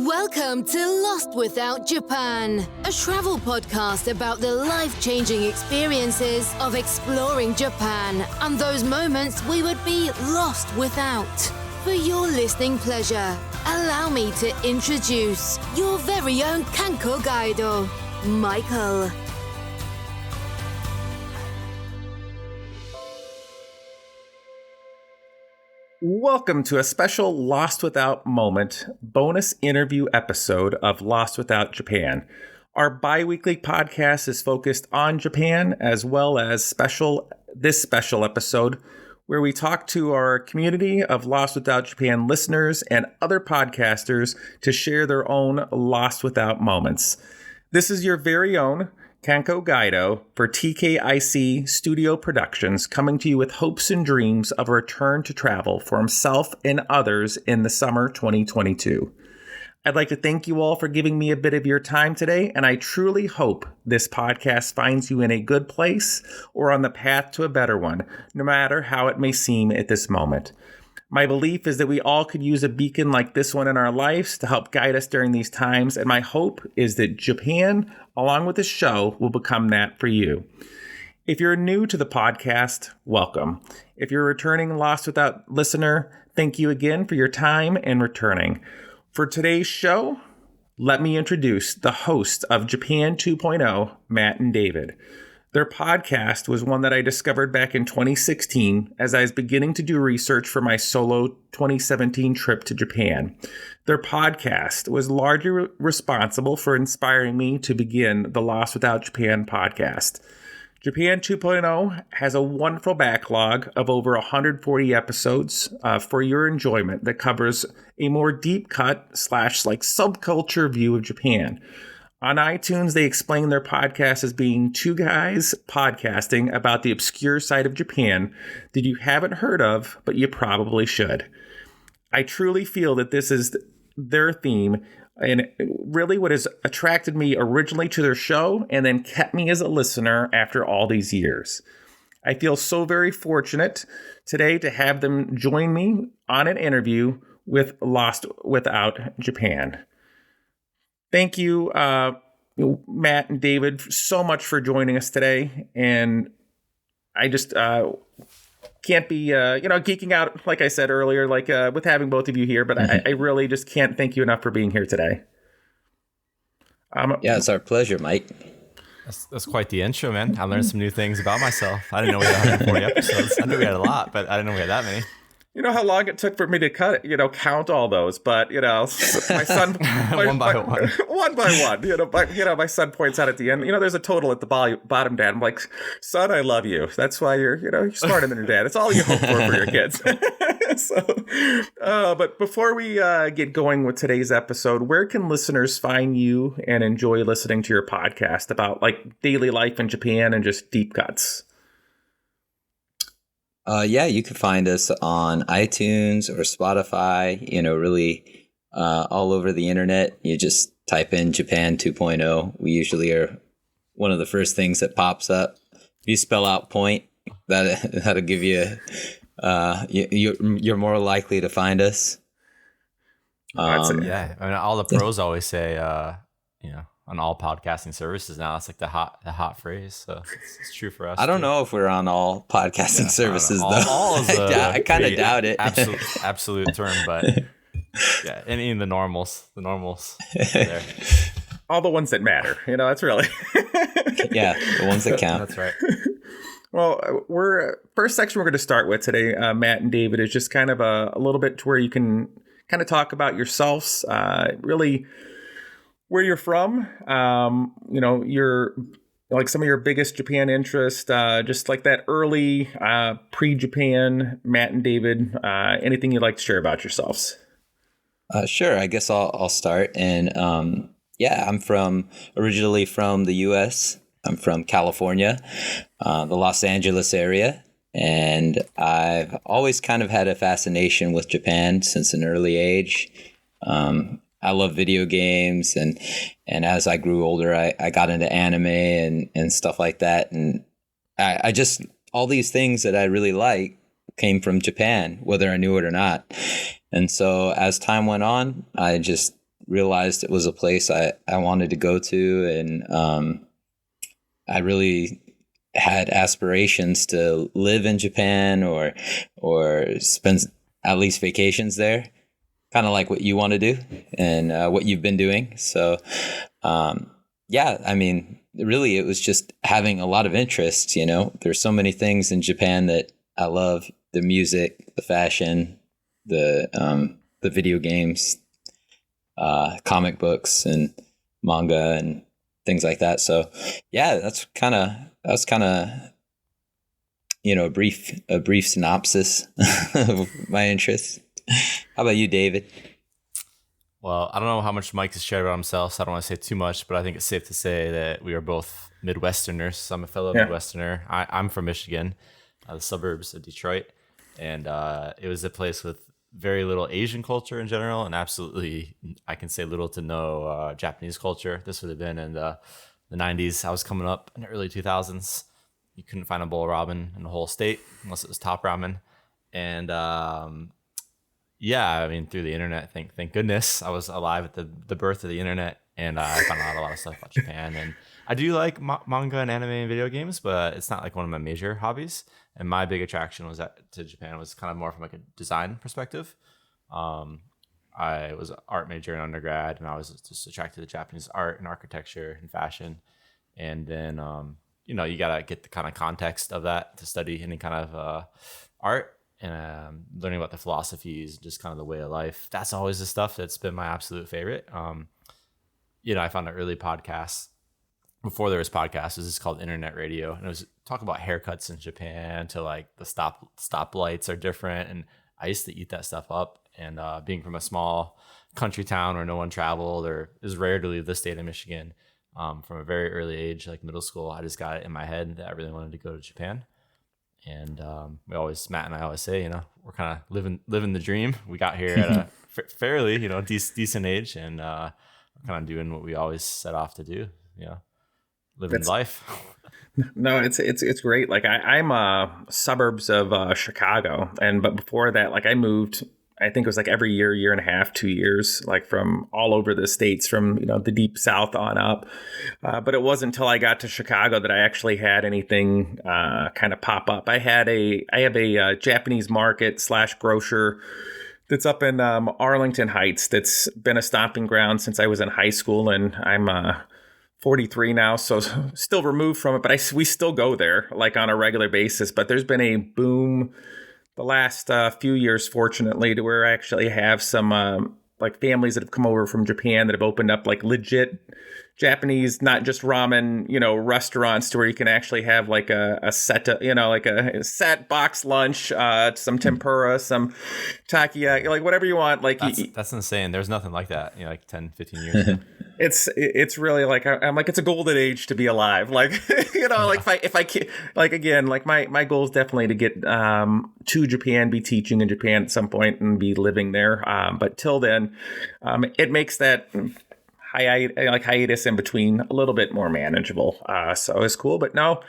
Welcome to Lost Without Japan, a travel podcast about the life-changing experiences of exploring Japan and those moments we would be lost without. For your listening pleasure, allow me to introduce your very own Kanko Gaido, Michael. Welcome to a special Lost Without Moment bonus interview episode of Lost Without Japan. Our bi-weekly podcast is focused on Japan, as well as this special episode where we talk to our community of Lost Without Japan listeners and other podcasters to share their own Lost Without moments. This is your very own Kanko Gaido for TKIC Studio Productions, coming to you with hopes and dreams of a return to travel for himself and others in the summer 2022. I'd like to thank you all for giving me a bit of your time today, and I truly hope this podcast finds you in a good place or on the path to a better one, no matter how it may seem at this moment. My belief is that we all could use a beacon like this one in our lives to help guide us during these times, and my hope is that Japan, along with this show, will become that for you. If you're new to the podcast, welcome. If you're a returning Lost Without listener, thank you again for your time and returning. For today's show, let me introduce the host of Japan 2.0, Matt and David. Their podcast was one that I discovered back in 2016 as I was beginning to do research for my solo 2017 trip to Japan. Their podcast was largely responsible for inspiring me to begin the Lost Without Japan podcast. Japan 2.0 has a wonderful backlog of over 140 episodes for your enjoyment that covers a more deep cut / subculture view of Japan. On iTunes, they explain their podcast as being two guys podcasting about the obscure side of Japan that you haven't heard of, but you probably should. I truly feel that this is their theme and really what has attracted me originally to their show and then kept me as a listener after all these years. I feel so very fortunate today to have them join me on an interview with Lost Without Japan. Thank you, Matt and David, so much for joining us today. And I just can't be, geeking out, like I said earlier, with having both of you here. But I really just can't thank you enough for being here today. Yeah, it's our pleasure, Mike. That's quite the intro, man. I learned some new things about myself. I didn't know we had 140 episodes. I knew we had a lot, but I didn't know we had that many. You know how long it took for me to count all those, but my son one by one. One by one. My son points out at the end, there's a total at the bottom, Dad. I'm like, son, I love you. That's why you're smarter than your dad. It's all you hope for your kids. But before we get going with today's episode, where can listeners find you and enjoy listening to your podcast about daily life in Japan and just deep cuts? You can find us on iTunes or Spotify, really all over the internet. You just type in Japan 2.0. We usually are one of the first things that pops up. If you spell out point, that'll give you, you're more likely to find us. Yeah, I mean, all the pros always say, on all podcasting services now, it's like the hot phrase. So it's true for us. I don't know if we're on all podcasting services though. All is I kind of doubt it. Absolute term, but yeah, any of the normals there. All the ones that matter, that's really. Yeah, the ones that count. That's right. Well, first section we're going to start with today, Matt and David, is just kind of a little bit to where you can kind of talk about yourselves, really where you're from, your some of your biggest Japan interest, just like that early pre-Japan, Matt and David, anything you'd like to share about yourselves? Sure, I guess I'll start. And I'm originally from the U.S. I'm from California, the Los Angeles area. And I've always kind of had a fascination with Japan since an early age. I love video games, and as I grew older, I got into anime and stuff like that. And I just, all these things that I really like came from Japan, whether I knew it or not. And so as time went on, I just realized it was a place I wanted to go to. And I really had aspirations to live in Japan or spend at least vacations there, kind of like what you want to do and what you've been doing. So, yeah, I mean, really, it was just having a lot of interests. There's so many things in Japan that I love: the music, the fashion, the video games, comic books, and manga, and things like that. So, yeah, that's kind of a brief synopsis of my interests. How about you, David? Well, I don't know how much Mike has shared about himself, so I don't want to say too much, but I think it's safe to say that we are both Midwesterners. So I'm a fellow Midwesterner. I'm from Michigan, the suburbs of Detroit. And it was a place with very little Asian culture in general, and absolutely, I can say, little to no Japanese culture. This would have been in the 90s. I was coming up in the early 2000s. You couldn't find a bowl of ramen in the whole state unless it was Top Ramen. And yeah, I mean, through the internet, thank goodness I was alive at the birth of the internet, and I found out a lot of stuff about Japan. And I do like manga and anime and video games, but it's not like one of my major hobbies. And my big attraction to Japan was kind of more from like a design perspective. I was an art major in undergrad, and I was just attracted to Japanese art and architecture and fashion. And then, you gotta get the kind of context of that to study any kind of art. And learning about the philosophies, just kind of the way of life. That's always the stuff that's been my absolute favorite. I found an early podcast before there was podcasts. It was just called Internet Radio, and it was talk about haircuts in Japan to like the stop lights are different. And I used to eat that stuff up. And being from a small country town where no one traveled or it was rare to leave the state of Michigan, from a very early age, like middle school, I just got it in my head that I really wanted to go to Japan. And Matt and I always say, we're kind of living the dream. We got here at a fairly, decent age, and we're kind of doing what we always set off to do, living life. No, it's great. Like I'm suburbs of Chicago, but before that, like I moved. I think it was like every year and a half, 2 years, like from all over the states, from the deep South on up. But it wasn't until I got to Chicago that I actually had anything kind of pop up. I have a Japanese market / grocer that's up in Arlington Heights. That's been a stomping ground since I was in high school, and I'm 43 now, so still removed from it. But we still go there like on a regular basis. But there's been a boom the last few years, fortunately, to where I actually have some like families that have come over from Japan that have opened up like legit Japanese, not just ramen, restaurants to where you can actually have like a set, like a set box lunch, some tempura, some takoyaki, like whatever you want. Like that's insane. There's nothing like that, like 10, 15 years ago. It's really like, I'm like, it's a golden age to be alive. Like, like if I can, like, again, like my goal is definitely to get to Japan, be teaching in Japan at some point and be living there. But till then, it makes that hiatus in between a little bit more manageable. So it's cool. But no,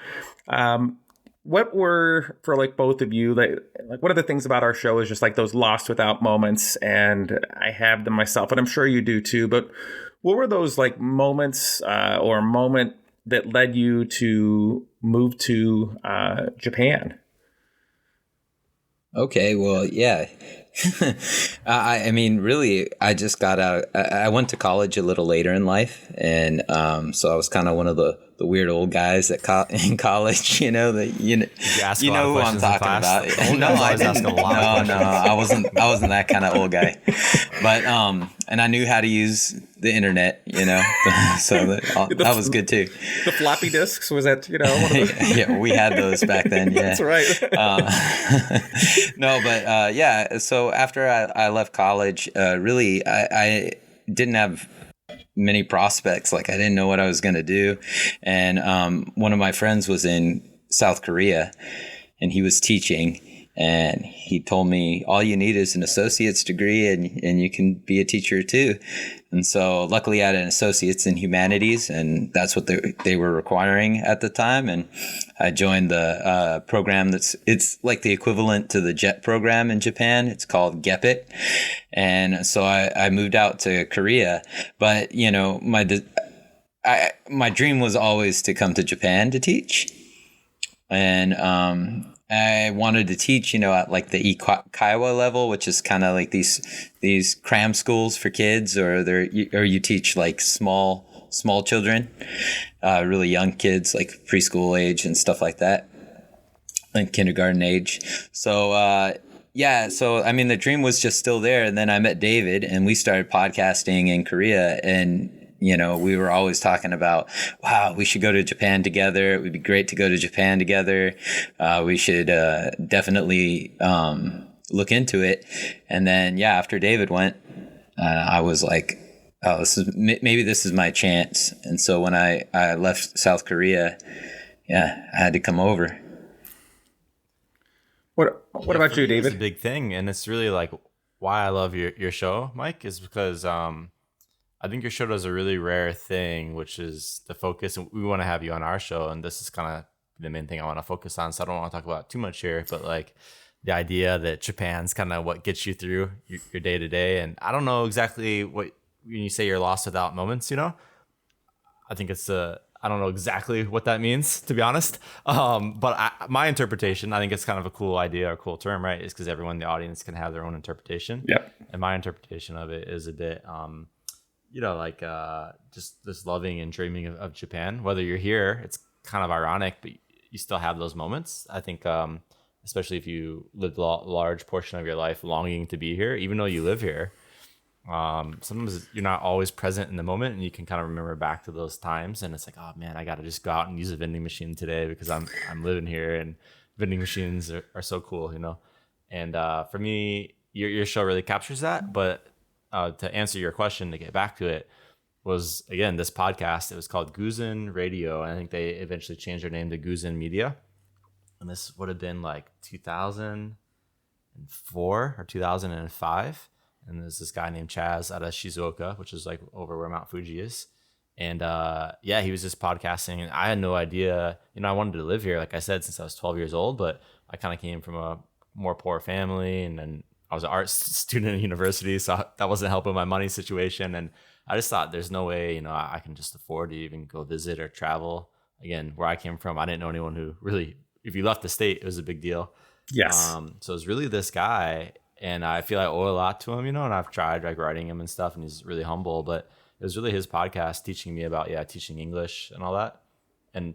what were, for like both of you, like one of the things about our show is just like those lost without moments, and I have them myself, and I'm sure you do too. But what were those like moments or moment that led you to move to Japan? Okay, well, yeah. I mean, really, I just got out. I went to college a little later in life, and so I was kind of one of the weird old guys in college. Who I'm talking about. No, I didn't. No, I wasn't that kind of old guy. But and I knew how to use the internet. So that was good too. The floppy disks, was that one of the... Yeah, we had those back then. Yeah, that's right. No, but yeah. So after I left college, really, I didn't have many prospects. Like I didn't know what I was going to do. And one of my friends was in South Korea, and he was teaching. And he told me, all you need is an associate's degree and you can be a teacher too. And so luckily I had an associate's in humanities, and that's what they were requiring at the time. And I joined the program it's like the equivalent to the JET program in Japan. It's called GEPIT. And so I moved out to Korea. But, you know, my dream was always to come to Japan to teach. And I wanted to teach, you know, at like the Kaiwa level, which is kind of like these cram schools for kids, or you teach like small children, really young kids, like preschool age and stuff like that, like kindergarten age. So so I mean, the dream was just still there. And then I met David, and we started podcasting in Korea, and you know, we were always talking about, wow, we should go to Japan together. It would be great to go to Japan together. We should definitely look into it. And then, after David went, I was like, oh, maybe this is my chance. And so when I left South Korea, I had to come over. What about you, David? It's a big thing, and it's really like why I love your show, Mike, is because I think your show does a really rare thing, which is the focus. And we want to have you on our show, and this is kind of the main thing I want to focus on. So I don't want to talk about too much here, but like the idea that Japan's kind of what gets you through your day to day. And I don't know exactly what, when you say you're lost without moments, you know, I think I don't know exactly what that means, to be honest. But my interpretation, I think it's kind of a cool idea or cool term, right? Is because everyone in the audience can have their own interpretation. Yep. And my interpretation of it is a bit, you know, like just this loving and dreaming of Japan. Whether you're here, it's kind of ironic, but you still have those moments. I think, especially if you lived a large portion of your life longing to be here, even though you live here, sometimes you're not always present in the moment, and you can kind of remember back to those times. And it's like, oh man, I got to just go out and use a vending machine today because I'm living here, and vending machines are so cool, you know? And for me, your show really captures that. But to answer your question, to get back to it, was, again, this podcast. It was called Guzen Radio, and I think they eventually changed their name to Guzen Media. And this would have been like 2004 or 2005. And there's this guy named Chaz out of Shizuoka, which is like over where Mount Fuji is. And he was just podcasting, and I had no idea. You know, I wanted to live here, like I said, since I was 12 years old, but I kind of came from a more poor family, and then I was an art student at university, so that wasn't helping my money situation. And I just thought there's no way, you know, I can just afford to even go visit or travel. Again, where I came from, I didn't know anyone who really, if you left the state, it was a big deal. Yes. So it's really this guy, and I feel I owe a lot to him, you know, and I've tried like writing him and stuff, and he's really humble, but it was really his podcast teaching me about, teaching English and all that. And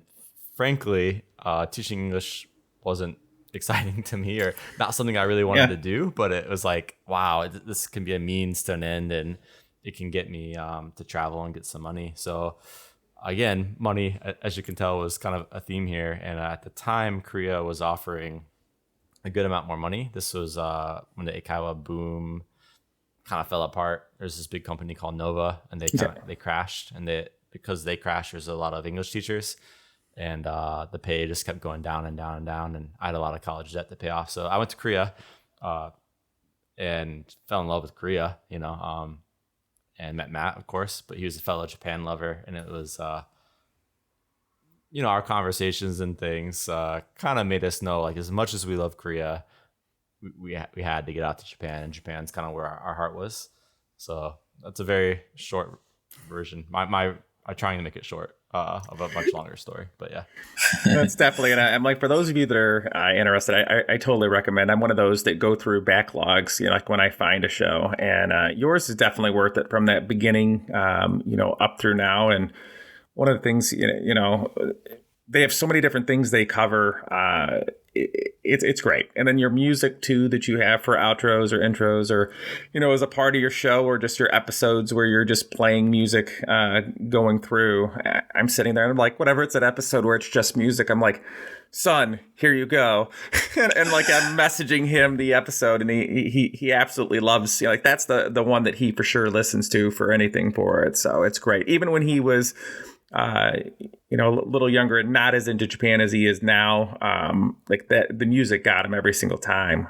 frankly, teaching English wasn't exciting to me, or not something I really wanted to do, but it was like, wow, this can be a means to an end, and it can get me to travel and get some money. So again, money, as you can tell, was kind of a theme here. And at the time, Korea was offering a good amount more money. This was when the Eikaiwa boom kind of fell apart. There's this big company called Nova, and they crashed, and because they crashed, there's a lot of English teachers, and the pay just kept going down and down and down, and I had a lot of college debt to pay off. So I went to Korea and fell in love with Korea, you know, and met Matt, of course, but he was a fellow Japan lover, and it was you know, our conversations and things kind of made us know, like, as much as we love Korea, we had to get out to Japan, and Japan's kind of where our heart was. So that's a very short version. I'm trying to make it short of a much longer story, but yeah. That's definitely, and I'm like, for those of you that are interested, I totally recommend. I'm one of those that go through backlogs, you know, like when I find a show, and yours is definitely worth it from that beginning, you know, up through now. And one of the things, you know, they have so many different things they cover. It's great. And then your music too, that you have for outros or intros, or, you know, as a part of your show, or just your episodes where you're just playing music going through. I'm sitting there and I'm like, whatever, it's an episode where it's just music, I'm like, son, here you go. and like, I'm messaging him the episode, and he absolutely loves, you know, like, that's the one that he for sure listens to for anything for it. So it's great. Even when he was a little younger, not as into Japan as he is now, like that, the music got him every single time.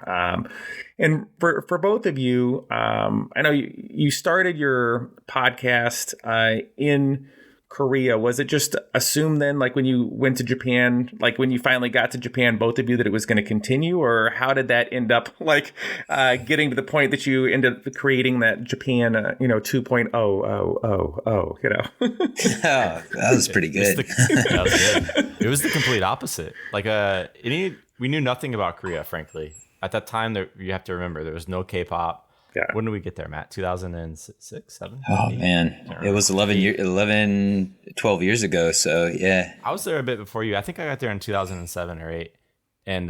And for both of you, I know you started your podcast in Korea. Was it just assumed then, like when you went to Japan, like when you finally got to Japan, both of you, that it was going to continue, or how did that end up like getting to the point that you ended up creating that Japan, 2.0, oh, Oh, that was pretty good. That was good. It was the complete opposite. Like we knew nothing about Korea, frankly. At that time, you have to remember, there was no K-pop. Yeah. When did we get there, Matt? 2006, 7? Oh, 8? Man. It was 12 years ago. So, yeah. I was there a bit before you. I think I got there in 2007 or 8. And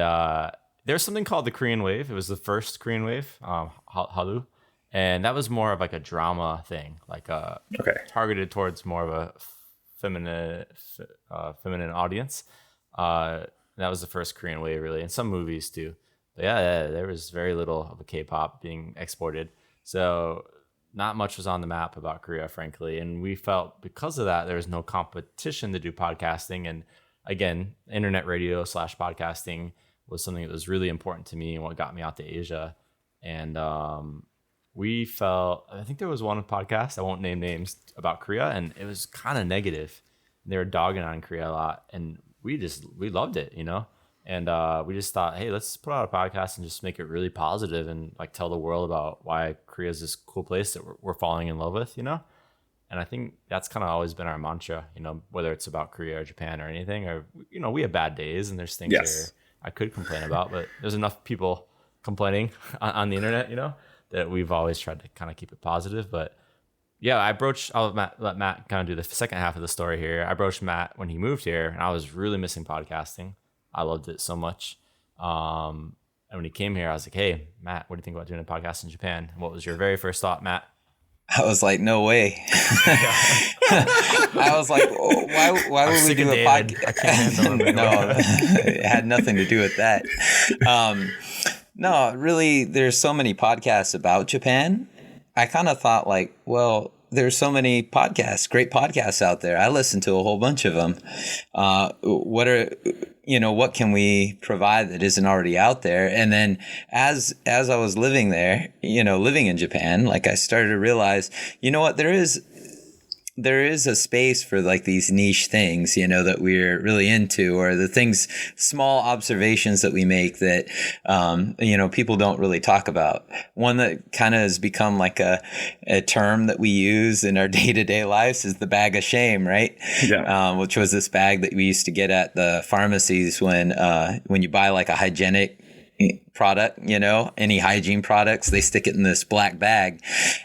there's something called the Korean Wave. It was the first Korean Wave, Hallyu. And that was more of like a drama thing, like targeted towards more of a feminine audience. That was the first Korean Wave, really, and some movies too. But yeah, there was very little of a K-pop being exported, so not much was on the map about Korea, frankly. And we felt because of that, there was no competition to do podcasting. And again, internet radio / podcasting was something that was really important to me and what got me out to Asia. And we felt, I think there was one podcast, I won't name names, about Korea, and it was kind of negative. They were dogging on Korea a lot, and we loved it, And we just thought, hey, let's put out a podcast and just make it really positive and like tell the world about why Korea is this cool place that we're falling in love with, And I think that's kind of always been our mantra, whether it's about Korea or Japan or anything, or, we have bad days and there's things here I could complain about, but there's enough people complaining on the internet, that we've always tried to kind of keep it positive. But yeah, I'll let Matt kind of do the second half of the story here. I broached Matt when he moved here, and I was really missing podcasting. I loved it so much. And when he came here, I was like, hey, Matt, what do you think about doing a podcast in Japan? What was your very first thought, Matt? I was like, no way. I was like, why would we do a podcast? No, it had nothing to do with that. No, really, there's so many podcasts about Japan. I kind of thought like, well, there's so many podcasts, great podcasts out there. I listen to a whole bunch of them. What can we provide that isn't already out there? And then as I was living there, living in Japan, like I started to realize, there is a space for like these niche things, that we're really into, or the things, small observations that we make that, people don't really talk about. One that kind of has become like a term that we use in our day-to-day lives is the bag of shame, right? Yeah. Which was this bag that we used to get at the pharmacies when you buy like a hygienic product, any hygiene products, they stick it in this black bag.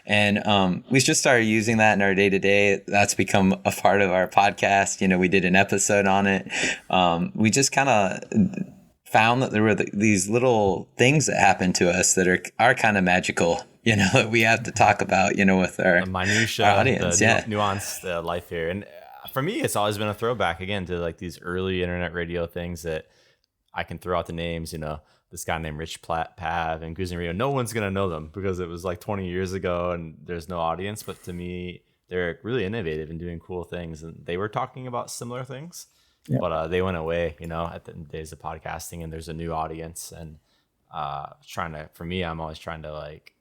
And we just started using that in our day-to-day. That's become a part of our podcast. We did an episode on it. We just kind of found that there were these little things that happen to us that are kind of magical, that we have to talk about, with our minutia, our audience. The nuanced life here. And for me, it's always been a throwback again to like these early internet radio things that I can throw out the names, this guy named Rich Pav and Guzman Radio. No one's going to know them because it was like 20 years ago and there's no audience. But to me, they're really innovative and doing cool things. And they were talking about similar things, but they went away, at the days of podcasting, and there's a new audience. And for me, I'm always trying to like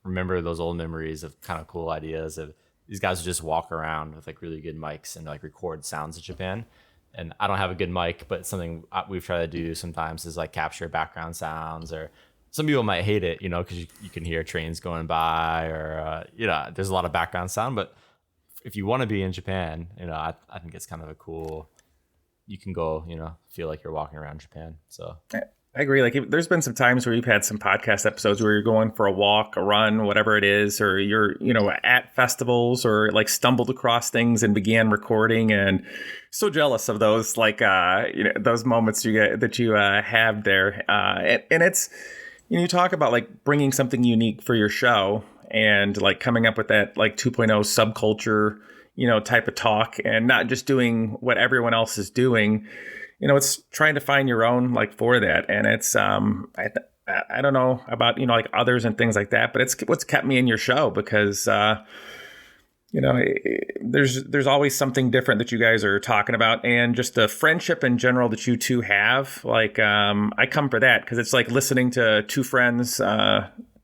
remember those old memories of kind of cool ideas of these guys who just walk around with like really good mics and like record sounds of Japan. And I don't have a good mic, but something we've tried to do sometimes is like capture background sounds, or some people might hate it, because you can hear trains going by, or, there's a lot of background sound. But if you want to be in Japan, I think it's kind of a cool, you can go, feel like you're walking around Japan. So I agree. Like there's been some times where you've had some podcast episodes where you're going for a walk, a run, whatever it is, or you're, at festivals or like stumbled across things and began recording, and so jealous of those, like, those moments that you have there. And it's, you talk about like bringing something unique for your show and like coming up with that like 2.0 subculture, type of talk, and not just doing what everyone else is doing. It's trying to find your own like for that. And it's, I don't know about, like others and things like that, but it's what's kept me in your show because, you know, there's always something different that you guys are talking about, and just the friendship in general that you two have. Like, I come for that because it's like listening to two friends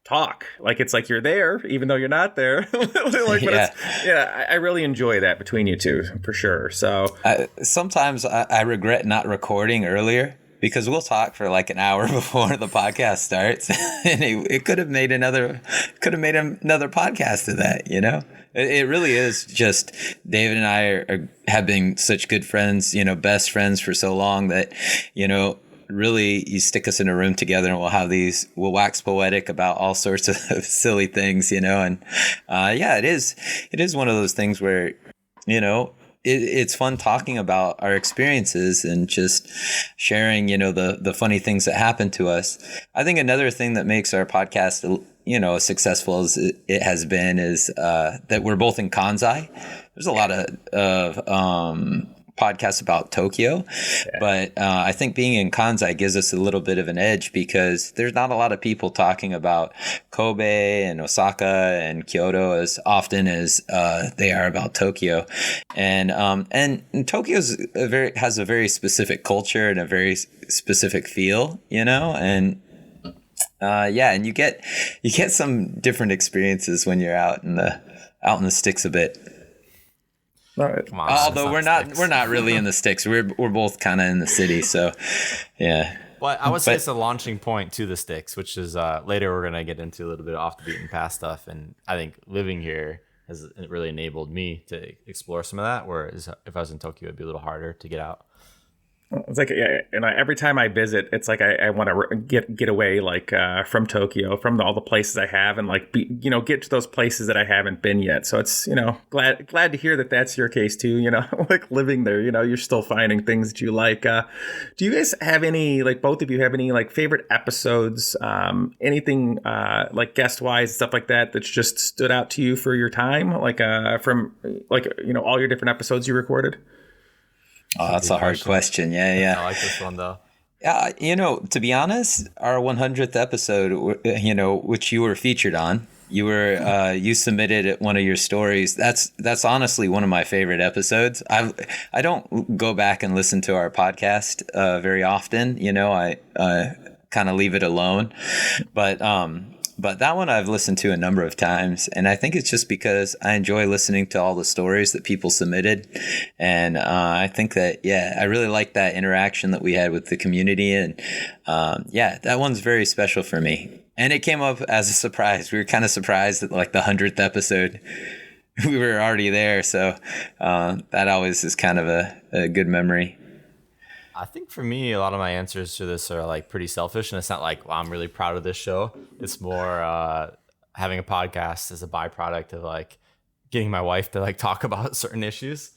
talk. Like, it's like you're there even though you're not there. Like, but I really enjoy that between you two for sure. So sometimes I regret not recording earlier, because we'll talk for like an hour before the podcast starts, and it could have made another podcast of that. You know, it really is just David and I have been such good friends, you know, best friends for so long that, you know, really you stick us in a room together and we'll wax poetic about all sorts of silly things, you know, and it is one of those things where, you know, it's fun talking about our experiences and just sharing, you know, the funny things that happen to us. I think another thing that makes our podcast, you know, as successful as it has been is that we're both in Kansai. There's a lot of podcasts about Tokyo, but I think being in Kansai gives us a little bit of an edge because there's not a lot of people talking about Kobe and Osaka and Kyoto as often as they are about Tokyo, and Tokyo has a very specific culture and a very specific feel, you know, and and you get some different experiences when you're out in the sticks a bit. Right. Come on, Although we're not really in the sticks. We're both kind of in the city. So, yeah. Well, I would say it's a launching point to the sticks, which is later we're gonna get into a little bit of off the beaten path stuff. And I think living here has really enabled me to explore some of that. Whereas if I was in Tokyo, it'd be a little harder to get out. It's like, and every time I visit, it's like I want to get away, like from Tokyo, from all the places I have, and like get to those places that I haven't been yet. So it's, you know, glad to hear that that's your case too. You know, like living there, you know, you're still finding things that you like. Do you guys have any, like both of you have any like favorite episodes, anything like guest wise stuff like that that's just stood out to you for your time, like from like, you know, all your different episodes you recorded? Oh, that's a hard question. Yeah. I like this one though. Yeah, you know, to be honest, our 100th episode, you know, which you were featured on, you submitted one of your stories. That's honestly one of my favorite episodes. I don't go back and listen to our podcast very often. You know, I kind of leave it alone, but that one I've listened to a number of times, and I think it's just because I enjoy listening to all the stories that people submitted, and I think that I really like that interaction that we had with the community, and that one's very special for me. And it came up as a surprise. We were kind of surprised at like the 100th episode. We were already there, so that always is kind of a good memory. I think for me, a lot of my answers to this are like pretty selfish, and it's not like, well, I'm really proud of this show. It's more having a podcast as a byproduct of like getting my wife to like talk about certain issues.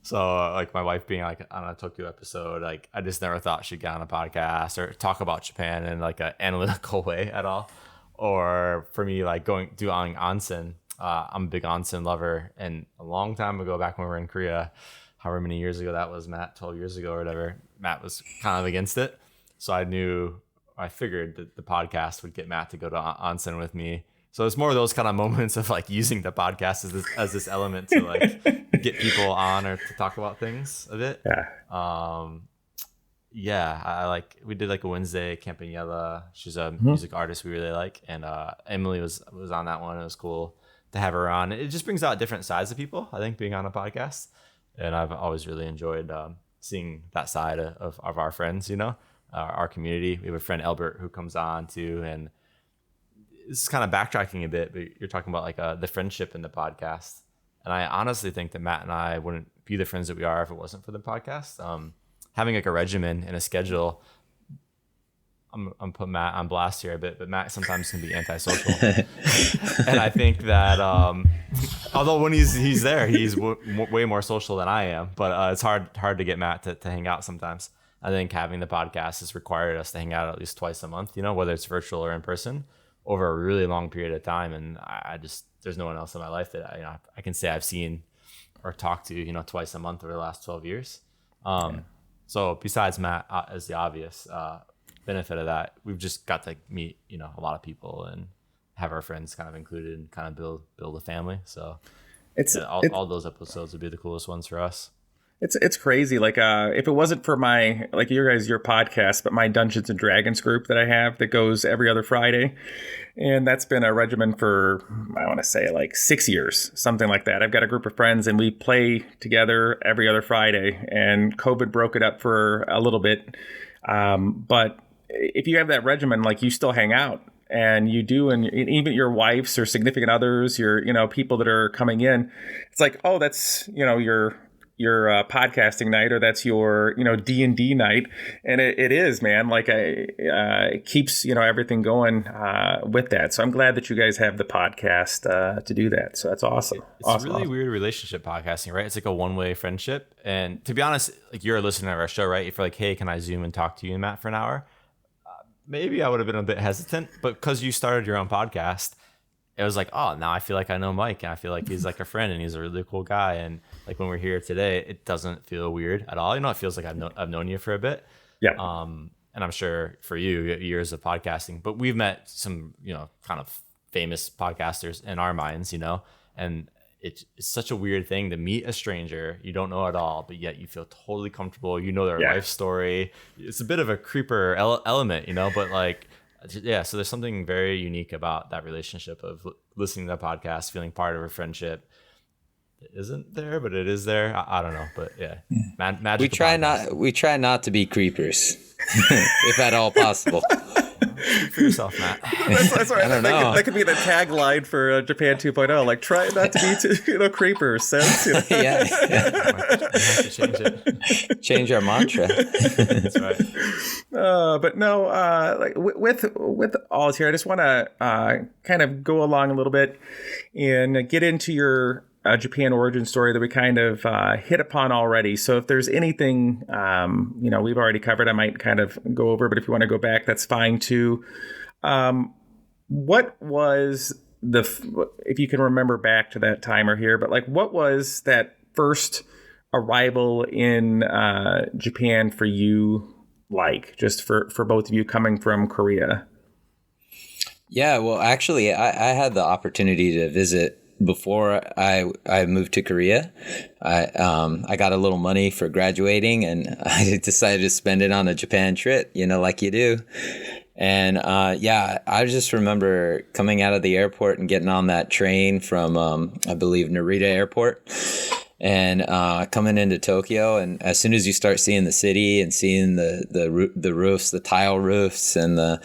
So like my wife being like on a Tokyo episode, like I just never thought she'd get on a podcast or talk about Japan in like an analytical way at all. Or for me, like doing onsen. I'm a big onsen lover, and a long time ago, back when we were in Korea, however many years ago that was, Matt, 12 years ago or whatever, Matt was kind of against it. So I figured that the podcast would get Matt to go to onsen with me. So it's more of those kind of moments of like using the podcast as this element to like get people on or to talk about things a bit. We did like a Wednesday Campagnella. She's a music artist we really like, and Emily was on that one. It was cool to have her on. It just brings out different sides of people, I think, being on a podcast, and I've always really enjoyed seeing that side of our friends, you know, our community. We have a friend Albert who comes on too, and it's kind of backtracking a bit, but you're talking about like the friendship in the podcast, and I honestly think that Matt and I wouldn't be the friends that we are if it wasn't for the podcast. Having like a regimen and a schedule. I'm putting Matt on blast here a bit, but Matt sometimes can be antisocial, and I think that although when he's there, he's way more social than I am. But it's hard to get Matt to hang out sometimes. I think having the podcast has required us to hang out at least twice a month, you know, whether it's virtual or in person, over a really long period of time. And I just, there's no one else in my life that I can say I've seen or talked to, you know, twice a month over the last 12 years. So besides Matt, as the obvious benefit of that, we've just got to meet, you know, a lot of people and have our friends kind of included and kind of build a family. So all those episodes would be the coolest ones for us. It's crazy. Like, if it wasn't for my, like your podcast, but my Dungeons and Dragons group that I have that goes every other Friday. And that's been a regimen for, I want to say like 6 years, something like that. I've got a group of friends and we play together every other Friday, and COVID broke it up for a little bit. But if you have that regimen, like, you still hang out. And you do, and even your wives or significant others, your, people that are coming in, it's like, oh, that's, your podcasting night, or that's your D&D night, and it is, man, like, it keeps everything going with that. So I'm glad that you guys have the podcast to do that. So that's awesome. It's a really weird relationship, podcasting, right? It's like a one-way friendship. And to be honest, like, you're a listener of our show, right? If you're like, hey, can I Zoom and talk to you and Matt for an hour? Maybe I would have been a bit hesitant, but because you started your own podcast, it was like, oh, now I feel like I know Mike, and I feel like he's like a friend, and he's a really cool guy. And like, when we're here today, it doesn't feel weird at all. It feels like I've known you for a bit. Yeah. And I'm sure for you, years of podcasting, but we've met some, kind of famous podcasters in our minds, and it's such a weird thing to meet a stranger you don't know at all, but yet you feel totally comfortable. Their life story. It's a bit of a creeper element, but like, yeah, so there's something very unique about that relationship of listening to the podcast, feeling part of a friendship. It isn't there, but it is there. I don't know, but yeah, magic. We try not to be creepers, if at all possible. Speak for yourself, Matt. That's right. I don't know. That could be the tagline for Japan 2.0. Like, try not to be creepers. Sense. Yeah. Have to change it. Change our mantra. That's right. But no, like with all here, I just want to kind of go along a little bit and get into your Japan origin story that we kind of hit upon already. So if there's anything, we've already covered, I might kind of go over, but if you want to go back, that's fine too. What was if you can remember back to that timer here, but like, what was that first arrival in Japan for you, like, just for both of you coming from Korea? Yeah, well, actually, I had the opportunity to visit before I moved to Korea. I got a little money for graduating, and I decided to spend it on a Japan trip, like you do. And I just remember coming out of the airport and getting on that train from, I believe, Narita Airport, and coming into Tokyo. And as soon as you start seeing the city and seeing the roofs, the tile roofs, and the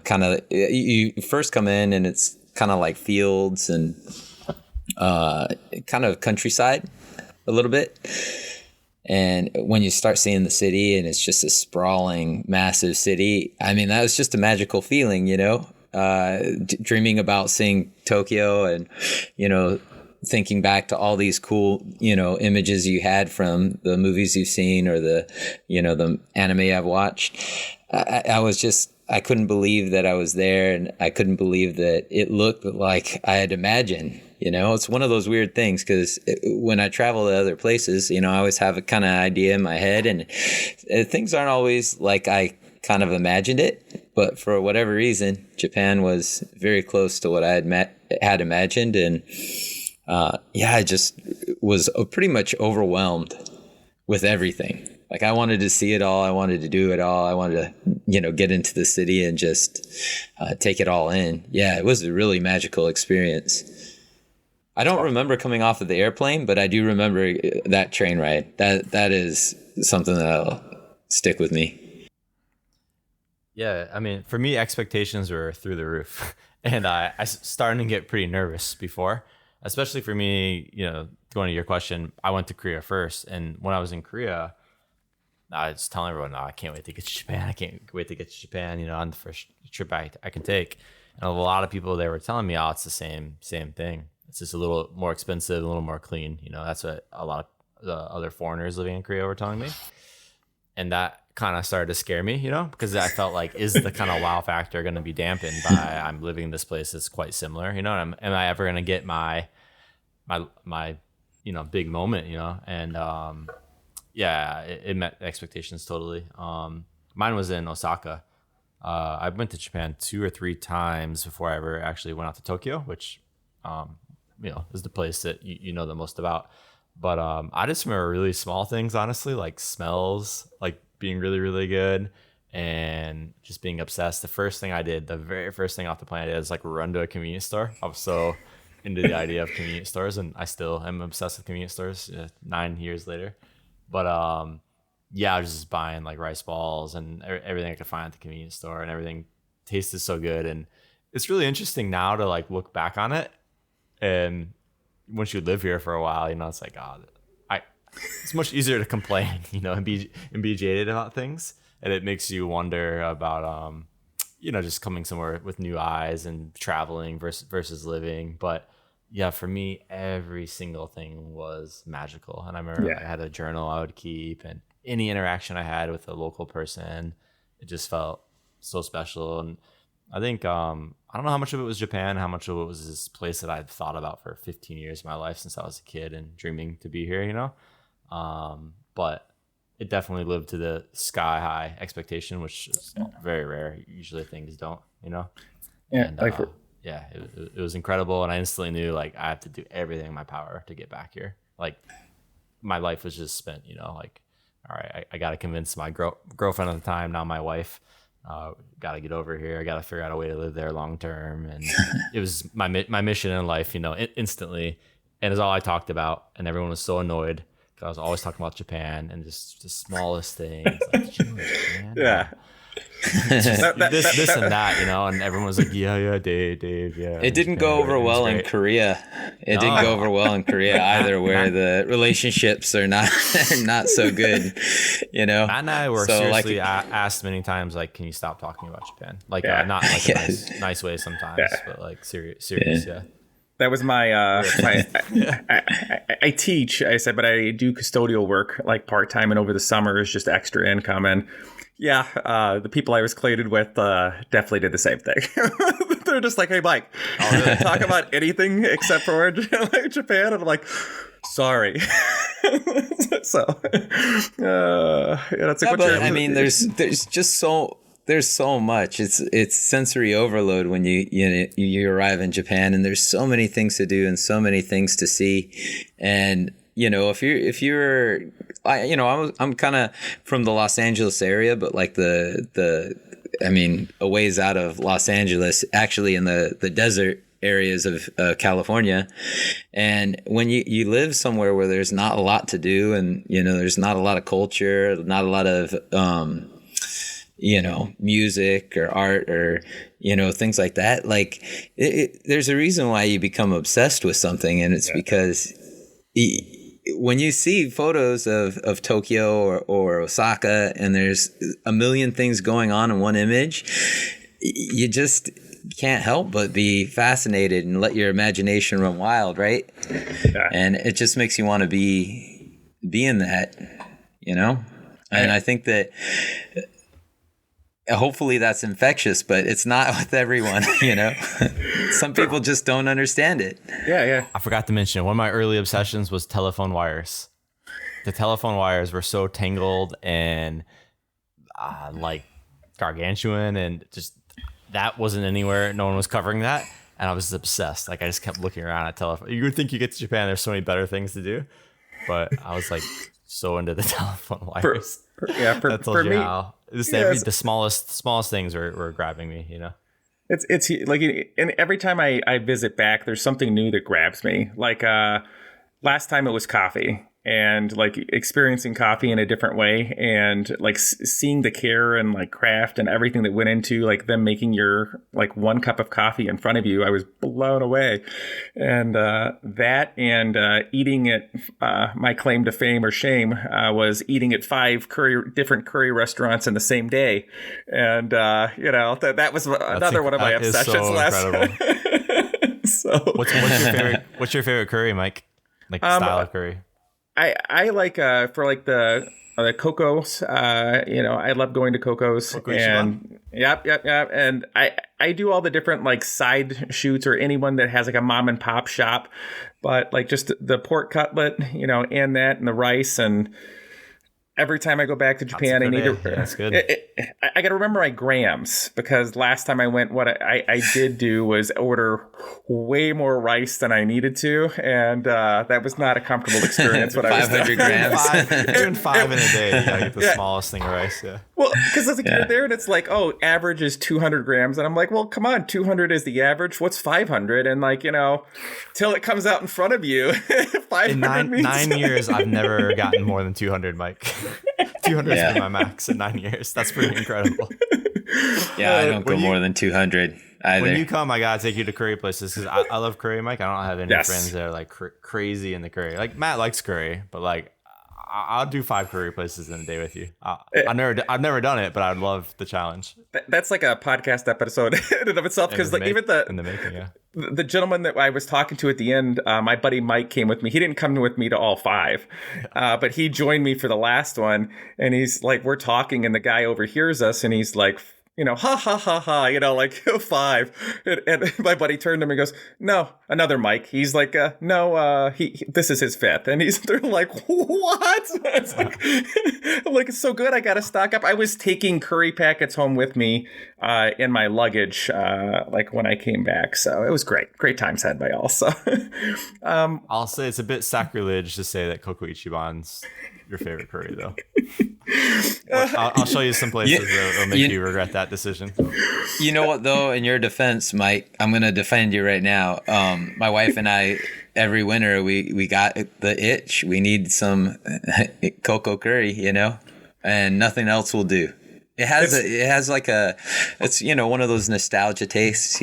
kind of, you first come in and it's kind of like fields and kind of countryside a little bit. And when you start seeing the city and it's just a sprawling, massive city, I mean, that was just a magical feeling, dreaming about seeing Tokyo and, thinking back to all these cool, images you had from the movies you've seen or the anime I've watched. I couldn't believe that I was there, and I couldn't believe that it looked like I had imagined. It's one of those weird things, because when I travel to other places, I always have a kind of idea in my head, and things aren't always like I kind of imagined it. But for whatever reason, Japan was very close to what I had imagined, and I just was pretty much overwhelmed with everything. Like, I wanted to see it all. I wanted to do it all. I wanted to, get into the city and just take it all in. Yeah, it was a really magical experience. I don't remember coming off of the airplane, but I do remember that train ride. That is something that'll stick with me. Yeah, I mean, for me, expectations were through the roof. And I started to get pretty nervous before, especially for me, going to your question, I went to Korea first. And when I was in Korea, I was telling everyone, no, I can't wait to get to Japan. I can't wait to get to Japan, on the first trip I can take. And a lot of people, they were telling me, oh, it's the same thing. It's just a little more expensive, a little more clean. That's what a lot of the other foreigners living in Korea were telling me. And that kind of started to scare me, because I felt like, is the kind of wow factor going to be dampened by I'm living in this place that's quite similar, and am I ever going to get my big moment, and it met expectations totally. Mine was in Osaka. I went to Japan 2 or 3 times before I ever actually went out to Tokyo, which is the place that you know the most about. But I just remember really small things, honestly, like smells, like being really, really good, and just being obsessed. The very first thing off the plane I did is like run to a convenience store. I was so into the idea of convenience stores, and I still am obsessed with convenience stores 9 years later. But yeah, I was just buying like rice balls and everything I could find at the convenience store, and everything tasted so good. And it's really interesting now to like look back on it, and once you live here for a while, it's like, it's much easier to complain, and be jaded about things, and it makes you wonder about just coming somewhere with new eyes and traveling versus living. But yeah, for me, every single thing was magical. And I remember I had a journal I would keep, and any interaction I had with a local person, it just felt so special. And I think I don't know how much of it was Japan, how much of it was this place that I'd thought about for 15 years of my life since I was a kid and dreaming to be here, but it definitely lived to the sky high expectation, which is very rare. Usually things don't, Yeah. And, it was incredible. And I instantly knew like I have to do everything in my power to get back here. Like my life was just spent, like, all right, I got to convince my girlfriend at the time, now my wife, got to get over here. I got to figure out a way to live there long term. And it was my mission in life, instantly. And it's all I talked about. And everyone was so annoyed because I was always talking about Japan and just the smallest things. Like, did you know Japan? Yeah. This and that, and everyone was like, yeah, Dave, yeah. It didn't go over well in Korea. It didn't go over well in Korea either, where the relationships are not so good, Matt and I were seriously asked many times, like, can you stop talking about Japan? Like, not like a nice way sometimes, but like serious, yeah. That was my I teach, I said, but I do custodial work like part-time, and over the summer is just extra income. And the people I was claded with definitely did the same thing. They're just like, hey, Mike, talk about anything except for Japan. And I'm like, sorry. So, that's like, but I mean, there's just there's so much. It's sensory overload when you arrive in Japan, and there's so many things to do and so many things to see. And if you're I'm kind of from the Los Angeles area, but like a ways out of Los Angeles, actually in the desert areas of California. And when you live somewhere where there's not a lot to do, and there's not a lot of culture, not a lot of music or art or things like that, like there's a reason why you become obsessed with something, and it's because when you see photos of Tokyo or Osaka, and there's a million things going on in one image, you just can't help but be fascinated and let your imagination run wild, right? Yeah. And it just makes you want to be in that, And I think that hopefully that's infectious, but it's not with everyone, Some people just don't understand it. Yeah. I forgot to mention, one of my early obsessions was telephone wires. The telephone wires were so tangled and like gargantuan, and just that wasn't anywhere. No one was covering that. And I was obsessed. Like I just kept looking around at telephone. You would think you get to Japan, there's so many better things to do. But I was like so into the telephone wires. That tells you how. The smallest things were grabbing me, It's like, and every time I visit back, there's something new that grabs me. Like last time it was coffee, and like experiencing coffee in a different way, and like seeing the care and like craft and everything that went into like them making your like one cup of coffee in front of you. I was blown away. And that and eating it, my claim to fame or shame was eating at 5 different curry restaurants in the same day. And that was another one of my obsessions last time. So what's your favorite curry, Mike? Like style of curry? I like for like the Coco's, I love going to Coco's, and yep. And I do all the different like side shoots, or anyone that has like a mom and pop shop, but like just the pork cutlet, and that and the rice, and every time I go back to Japan, I need to. Yeah, that's good. I got to remember my grams, because last time I went, what I did do was order way more rice than I needed to, and that was not a comfortable experience. What 500 grams, doing 5 in a day. You gotta get the smallest thing of rice. Yeah. Well, because as a kid there, and it's like, oh, average is 200 grams, and I'm like, well, come on, 200 is the average. What's 500? And like, till it comes out in front of you, 500 in means 9 years, I've never gotten more than 200, Mike. 200 has been my max in 9 years. That's pretty incredible. Yeah, I don't go more than 200 either. When you come, I gotta take you to curry places, because I love curry, Mike. I don't have any friends that are like crazy in the curry. Like Matt likes curry, but like I'll do 5 curry places in a day with you. I've never done it, but I'd love the challenge. That's like a podcast episode in and of itself, because like even in the making, yeah. The gentleman that I was talking to at the end, my buddy Mike came with me. He didn't come with me to all 5, but he joined me for the last one. And he's like, we're talking, and the guy overhears us, and he's like, ha ha ha ha, like 5. And my buddy turned to him and goes, no, another Mike. He's like, no, this is his 5th. And they're like, what? It's like, I'm like, it's so good. I got to stock up. I was taking curry packets home with me in my luggage, like when I came back. So it was great times had by all. So I'll say it's a bit sacrilege to say that Koko Ichiban's your favorite curry, though. I'll show you some places that'll make you regret that decision. You know what, though, in your defense, Mike, I'm going to defend you right now. My wife and I, every winter, we got the itch. We need some Koko curry, and nothing else will do. It's one of those nostalgia tastes,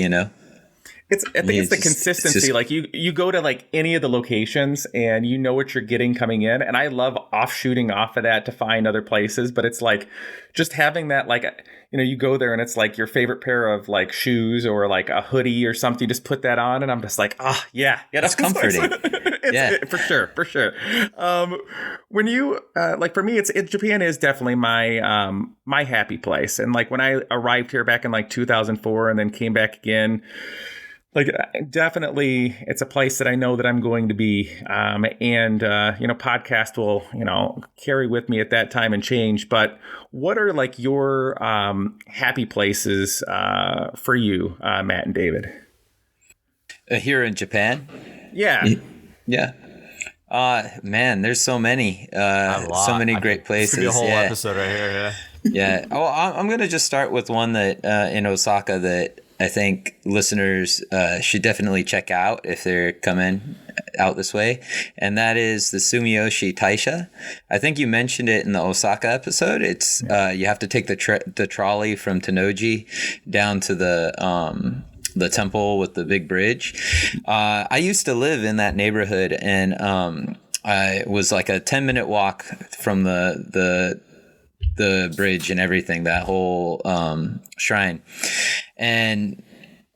I think it's the consistency. Like you go to like any of the locations and you know what you're getting coming in. And I love offshooting off of that to find other places. But it's like just having that, like, you go there and it's like your favorite pair of like shoes or like a hoodie or something. You just put that on and I'm just like, yeah. It's comforting. For sure. When you like, for me, Japan is definitely my my happy place. And like when I arrived here back in like 2004 and then came back again, like, definitely, it's a place that I know that I'm going to be, and podcast will, carry with me at that time and change. But what are like your happy places for you, Matt and David? Here in Japan? Yeah. Yeah. Man, there's so many, so many great places. This could be a whole episode right here. Yeah. Yeah. Oh, I'm going to just start with one that in Osaka that I think listeners should definitely check out if they're coming out this way. And that is the Sumiyoshi Taisha. I think you mentioned it in the Osaka episode. It's you have to take the trolley from Tennoji down to the temple with the big bridge. I used to live in that neighborhood, and I was like a 10-minute walk from the bridge and everything, that whole shrine. And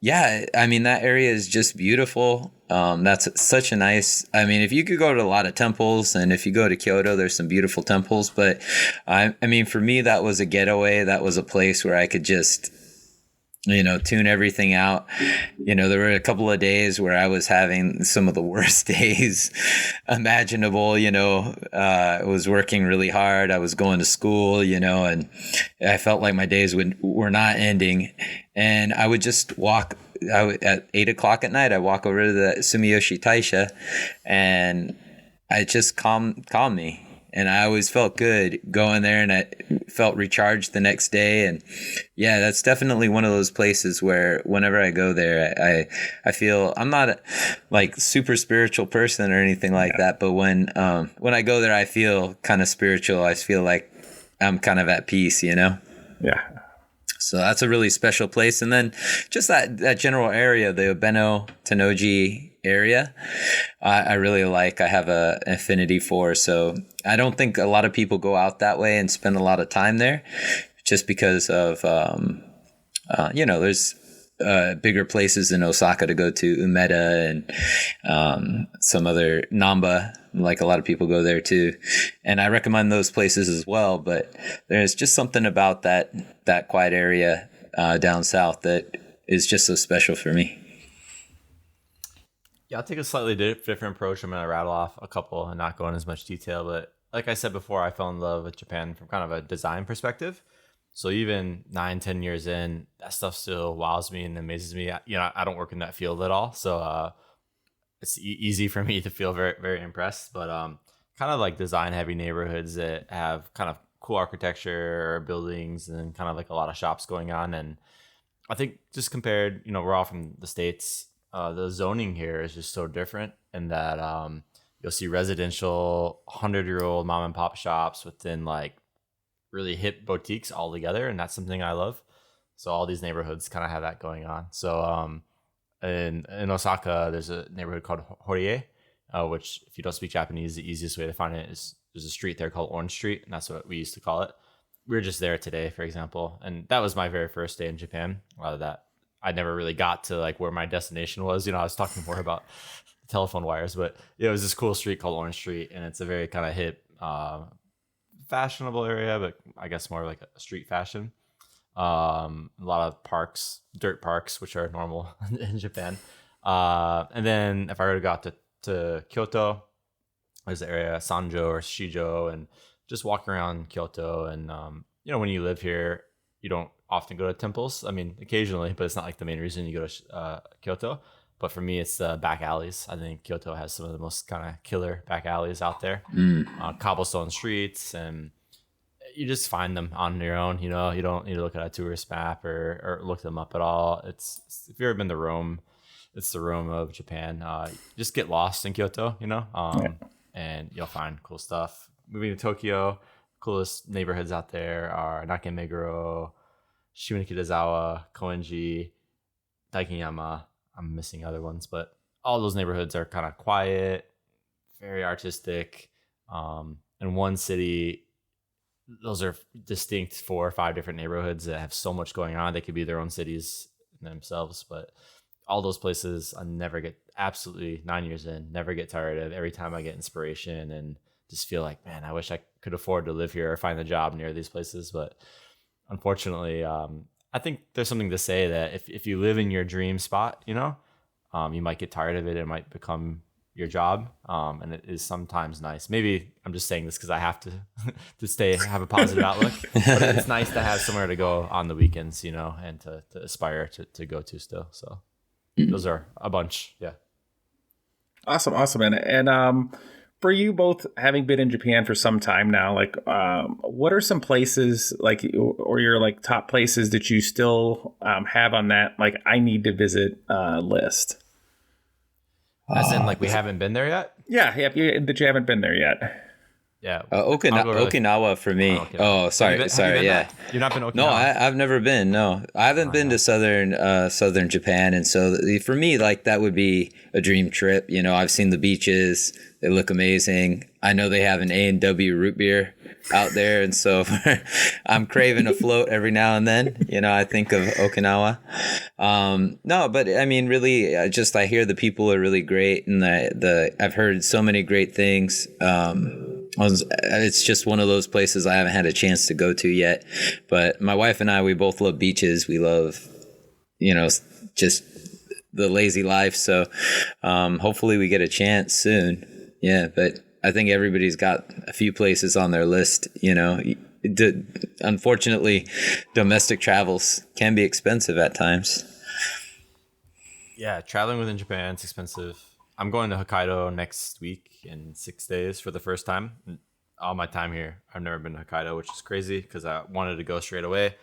yeah, I mean, that area is just beautiful. That's such a nice, if you could go to a lot of temples, and if you go to Kyoto, there's some beautiful temples, but for me, that was a getaway. That was a place where I could just, tune everything out. There were a couple of days where I was having some of the worst days imaginable. I was working really hard. I was going to school, and I felt like my days were not ending. And I would just walk at 8:00 at night. I walk over to the Sumiyoshi Taisha, and it just calmed me. And I always felt good going there, and I felt recharged the next day. And yeah, that's definitely one of those places where whenever I go there, I feel I'm not a like super spiritual person or anything like that. But when I go there, I feel kind of spiritual. I feel like I'm kind of at peace, Yeah. So that's a really special place. And then just that general area, the Ubeno Tennoji area, I really like. I have an affinity for. So I don't think a lot of people go out that way and spend a lot of time there, just because of there's bigger places in Osaka to go to, Umeda and some other Namba. Like a lot of people go there too, and I recommend those places as well. But there's just something about that quiet area down south that is just so special for me. Yeah, I'll take a slightly different approach. I'm going to rattle off a couple and not go into as much detail, but like I said before, I fell in love with Japan from kind of a design perspective. So even 9, 10 years in, that stuff still wows me and amazes me. I don't work in that field at all, so it's easy for me to feel very, very impressed. But kind of like design heavy neighborhoods that have kind of cool architecture or buildings and kind of like a lot of shops going on. And I think just compared, we're all from the States. The zoning here is just so different in that you'll see residential 100-year-old mom and pop shops within like really hip boutiques all together, and that's something I love. So all these neighborhoods kind of have that going on. So in Osaka, there's a neighborhood called Horie, which if you don't speak Japanese, the easiest way to find it is there's a street there called Orange Street, and that's what we used to call it. We were just there today, for example, and that was my very first day in Japan. That I never really got to like where my destination was. I was talking more about telephone wires, but it was this cool street called Orange Street, and it's a very kind of hip, fashionable area, but I guess more like a street fashion. A lot of parks, dirt parks, which are normal in Japan. And then if I were to go out to Kyoto, there's the area Sanjo or Shijo, and just walking around Kyoto. And when you live here, you don't often go to temples. I mean, occasionally, but it's not like the main reason you go to Kyoto. But for me, it's the back alleys. I think Kyoto has some of the most kind of killer back alleys out there. Cobblestone streets, and you just find them on your own. You don't need to look at a tourist map or look them up at all. It's if you've ever been to Rome, it's the Rome of Japan. Just get lost in Kyoto, and you'll find cool stuff. Moving to Tokyo, coolest neighborhoods out there are Nakemeguro, Shimonikitazawa, Koenji, Daikanyama. I'm missing other ones, but all those neighborhoods are kind of quiet, very artistic. In one city, those are distinct 4 or 5 different neighborhoods that have so much going on. They could be their own cities themselves, but all those places I never get, absolutely 9 years in, never get tired of. Every time I get inspiration and just feel like, man, I wish I could afford to live here or find a job near these places. But unfortunately, I think there's something to say that if you live in your dream spot, you might get tired of it. It might become your job. And it is sometimes nice. Maybe I'm just saying this because I have to have a positive outlook. But it's nice to have somewhere to go on the weekends, and to aspire to go to still. So those are a bunch. Yeah. Awesome. And for you both, having been in Japan for some time now, like what are some places or your like top places that you still have on that like I need to visit list? As in like we haven't been there yet? Yeah, that you haven't been there yet. Yeah. Okinawa for me. Oh, sorry. Yeah. You've not been to Okinawa? No, I've never been. No, I haven't been to southern Japan. And so for me, like that would be a dream trip. I've seen the beaches. They look amazing. I know they have an A&W root beer out there. And so I'm craving a float every now and then. I think of Okinawa. No, but I mean, really, I hear the people are really great. And I've heard so many great things. It's just one of those places I haven't had a chance to go to yet. But my wife and I, we both love beaches. We love, just the lazy life. So hopefully we get a chance soon. Yeah, but I think everybody's got a few places on their list. Unfortunately, domestic travels can be expensive at times. Yeah, traveling within Japan, it's expensive. I'm going to Hokkaido next week in 6 days for the first time. All my time here, I've never been to Hokkaido, which is crazy because I wanted to go straight away.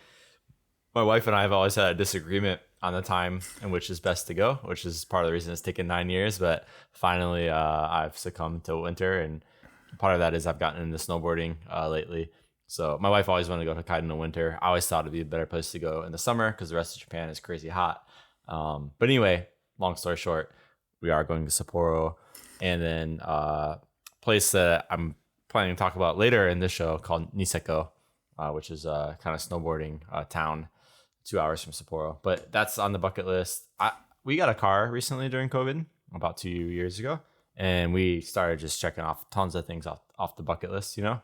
My wife and I have always had a disagreement on the time in which is best to go, which is part of the reason it's taken 9 years. But finally, I've succumbed to winter, and part of that is I've gotten into snowboarding lately. So my wife always wanted to go to Hokkaido in the winter. I always thought it'd be a better place to go in the summer because the rest of Japan is crazy hot. But anyway, long story short, we are going to Sapporo, and then a place that I'm planning to talk about later in this show called Niseko, which is a kind of snowboarding town 2 hours from Sapporo. But that's on the bucket list. We got a car recently during COVID, about 2 years ago, and we started just checking off tons of things off the bucket list, So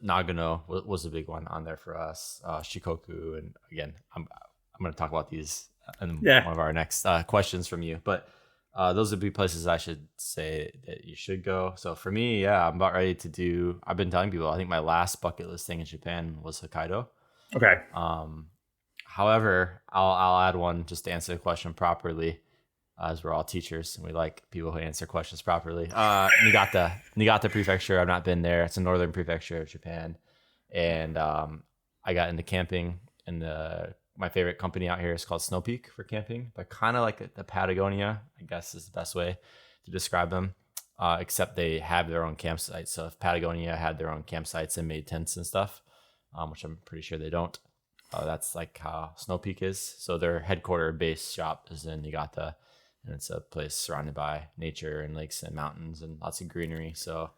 Nagano was a big one on there for us, Shikoku, and again, I'm going to talk about these in one of our next questions from you. But those would be places I should say that you should go. So for me, yeah, I'm about ready to do. I've been telling people I think my last bucket list thing in Japan was Hokkaido. Okay. However, I'll add one just to answer the question properly, as we're all teachers and we like people who answer questions properly. Niigata Prefecture. I've not been there. It's a northern prefecture of Japan, and I got into camping. And my favorite company out here is called Snow Peak for camping, but kind of like the Patagonia, I guess is the best way to describe them. Except they have their own campsites. So if Patagonia had their own campsites and made tents and stuff, which I'm pretty sure they don't. That's like how Snow Peak is. So their headquarter base shop is in Niigata, and it's a place surrounded by nature and lakes and mountains and lots of greenery. So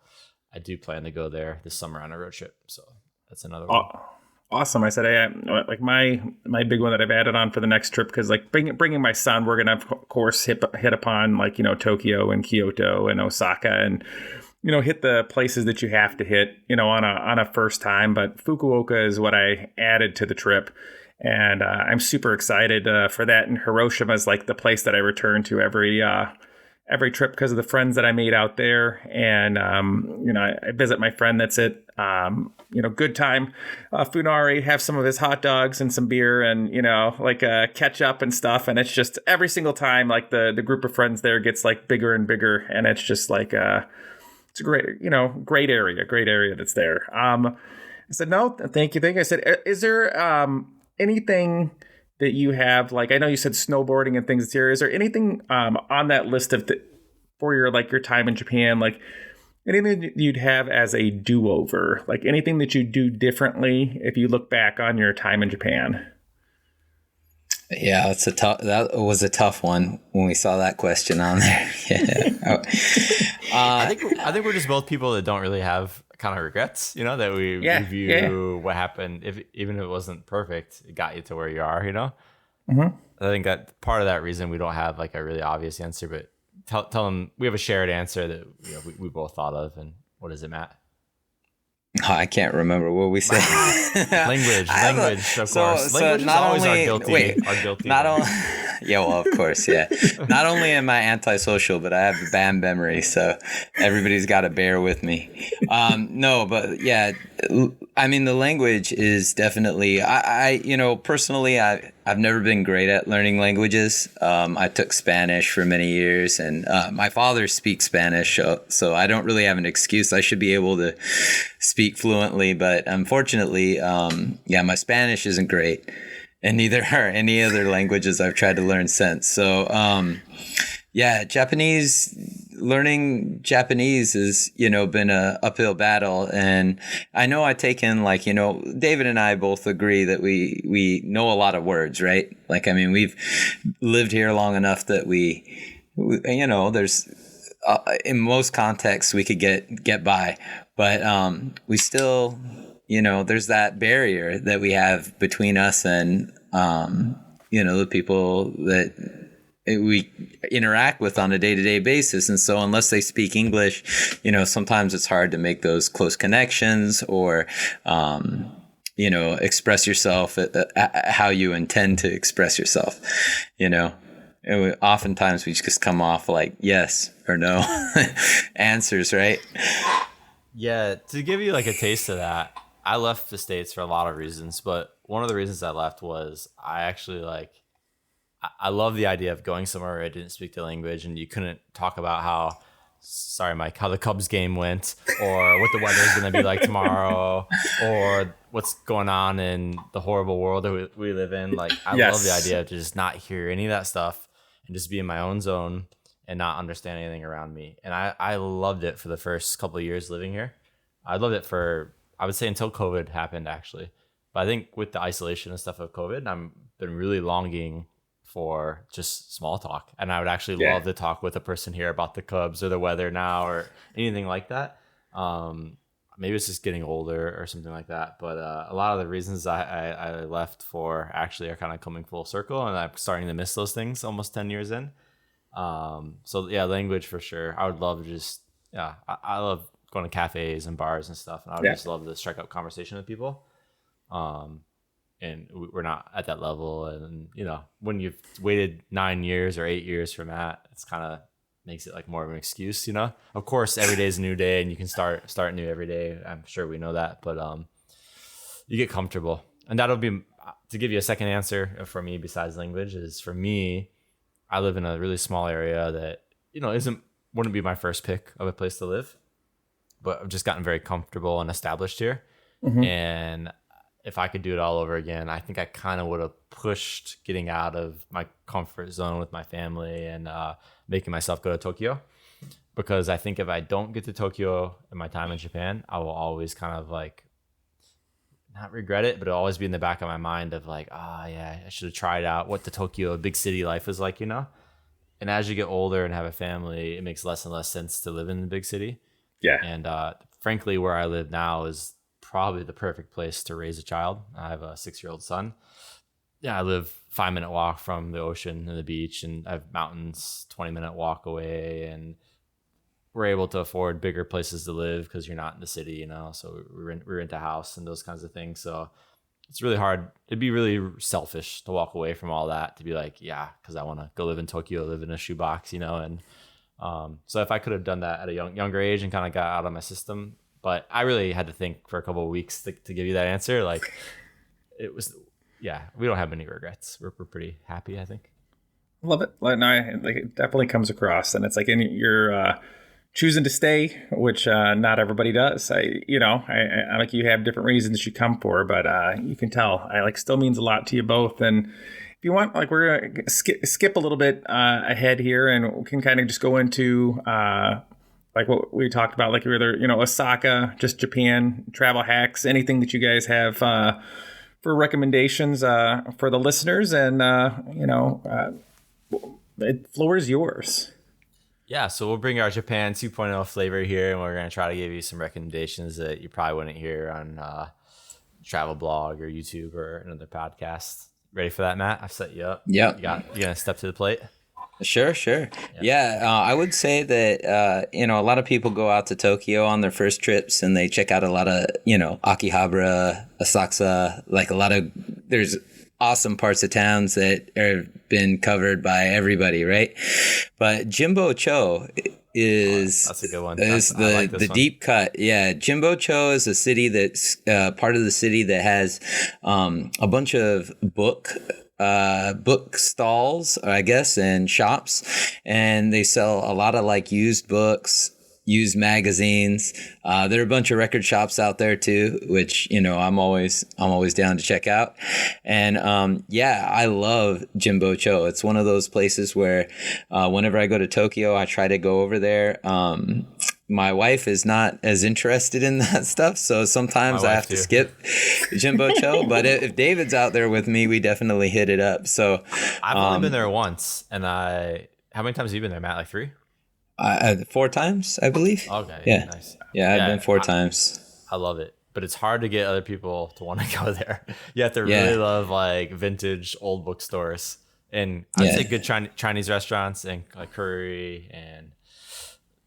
I do plan to go there this summer on a road trip. So that's another one. Awesome. I said, like my big one that I've added on for the next trip, because like bringing my son, we're gonna of course hit upon like Tokyo and Kyoto and Osaka and hit the places that you have to hit on a first time. But Fukuoka is what I added to the trip, and I'm super excited for that. And Hiroshima is like the place that I return to every trip because of the friends that I made out there. And I visit my friend that's at Good Time Funari, have some of his hot dogs and some beer and catch up and stuff. And it's just every single time like the group of friends there gets like bigger and bigger, and it's just like it's a great area that's there. I said, no, thank you. I said, is there anything that you have, like, I know you said snowboarding and things here. Is there anything on that list for your time in Japan, like anything that you'd have as a do-over, like anything that you do differently if you look back on your time in Japan? Yeah, that was a tough one when we saw that question on there. Yeah. I think we're just both people that don't really have kind of regrets, that we review what happened. Even if it wasn't perfect, it got you to where you are, Mm-hmm. I think that part of that reason we don't have like a really obvious answer, but tell them we have a shared answer that we both thought of. And what is it, Matt? Oh, I can't remember what we said. Language, of course. Language is always our guilty. Not only, yeah, well, of course, yeah. Not only am I antisocial, but I have a bad memory, so everybody's got to bear with me. No, but yeah, I mean, the language is definitely. I personally, I've never been great at learning languages. I took Spanish for many years, and my father speaks Spanish, so I don't really have an excuse. I should be able to speak fluently, but unfortunately, my Spanish isn't great, and neither are any other languages I've tried to learn since. So, learning Japanese has, been a uphill battle. And I know I've taken David and I both agree that we know a lot of words, right? Like, I mean, we've lived here long enough that we there's, in most contexts we could get by, but, we still, there's that barrier that we have between us and, the people that we interact with on a day-to-day basis. And so unless they speak English, sometimes it's hard to make those close connections or, express yourself how you intend to express yourself, oftentimes we just come off like yes or no answers, right? Yeah. To give you like a taste of that, I left the States for a lot of reasons, but one of the reasons I left was I actually I love the idea of going somewhere where I didn't speak the language and you couldn't talk about how the Cubs game went or what the weather is going to be like tomorrow or what's going on in the horrible world that we live in. Like, I love the idea of just not hear any of that stuff and just be in my own zone and not understand anything around me. And I loved it for the first couple of years living here. I loved it I would say until COVID happened, actually. But I think with the isolation and stuff of COVID, I've been really longing for just small talk. And I would actually love to talk with a person here about the Cubs or the weather now or anything like that. Maybe it's just getting older or something like that. But a lot of the reasons I left for actually are kind of coming full circle. And I'm starting to miss those things almost 10 years in. So yeah, language for sure. I would love I love going to cafes and bars and stuff. And I would just love to strike up conversation with people. and we're not at that level. And when you've waited 9 years or 8 years from that, it's kind of makes it like more of an excuse. Of course, every day is a new day, and you can start new every day. I'm sure we know that, but you get comfortable, and that'll be to give you a second answer for me. Besides language, is for me, I live in a really small area that wouldn't be my first pick of a place to live, but I've just gotten very comfortable and established here. And if I could do it all over again, I think I kind of would have pushed getting out of my comfort zone with my family and making myself go to Tokyo, because I think if I don't get to Tokyo in my time in Japan, I will always kind of like not regret it, but it'll always be in the back of my mind of like, yeah, I should have tried out what the Tokyo big city life is like, And as you get older and have a family, it makes less and less sense to live in the big city. Yeah. And frankly, where I live now is probably the perfect place to raise a child. I have a 6-year-old son. Yeah, I live 5-minute walk from the ocean and the beach, and I have mountains 20-minute walk away, and we're able to afford bigger places to live because you're not in the city, so we rent a house and those kinds of things. So it's really hard. It'd be really selfish to walk away from all that to be like, yeah, because I want to go live in Tokyo, live in a shoebox, and so if I could have done that at a younger age and kind of got out of my system, but I really had to think for a couple of weeks to give you that answer. Like it was, yeah, we don't have any regrets. We're pretty happy, I think. Love it. No, like it definitely comes across, and it's like you're choosing to stay, which not everybody does. I like you have different reasons you come for, but you can tell I like still means a lot to you both. And if you want, like we're gonna skip a little bit ahead here, and we can kind of just go into like what we talked about, like either Osaka, just Japan travel hacks, anything that you guys have for recommendations for the listeners, and the floor is yours. Yeah, so we'll bring our Japan 2.0 flavor here, and we're going to try to give you some recommendations that you probably wouldn't hear on travel blog or YouTube or another podcast. Ready for that, Matt? I've set you up. Yep. You going to step to the plate? Sure. Yeah, I would say that, a lot of people go out to Tokyo on their first trips and they check out a lot of, Akihabara, Asakusa, like there's awesome parts of towns that have been covered by everybody, right? But Jimbo-cho is that's a good one. Is the deep cut. Yeah, Jimbo-cho is a city that's part of the city that has a bunch of book stalls, I guess, and shops, and they sell a lot of like used books, used magazines. There are a bunch of record shops out there too, which I'm always down to check out. And I love Jimbo-cho. It's one of those places where whenever I go to Tokyo, I try to go over there. My wife is not as interested in that stuff, so sometimes I have to skip Jimbo-cho. But if David's out there with me, we definitely hit it up. So I've only been there once, and how many times have you been there, Matt? Like 3? 4 times, I believe. Okay. Yeah. Nice. Yeah, I've been 4 times. I love it, but it's hard to get other people to want to go there. You have to really love like vintage old bookstores, and I'd say good Chinese restaurants and like curry and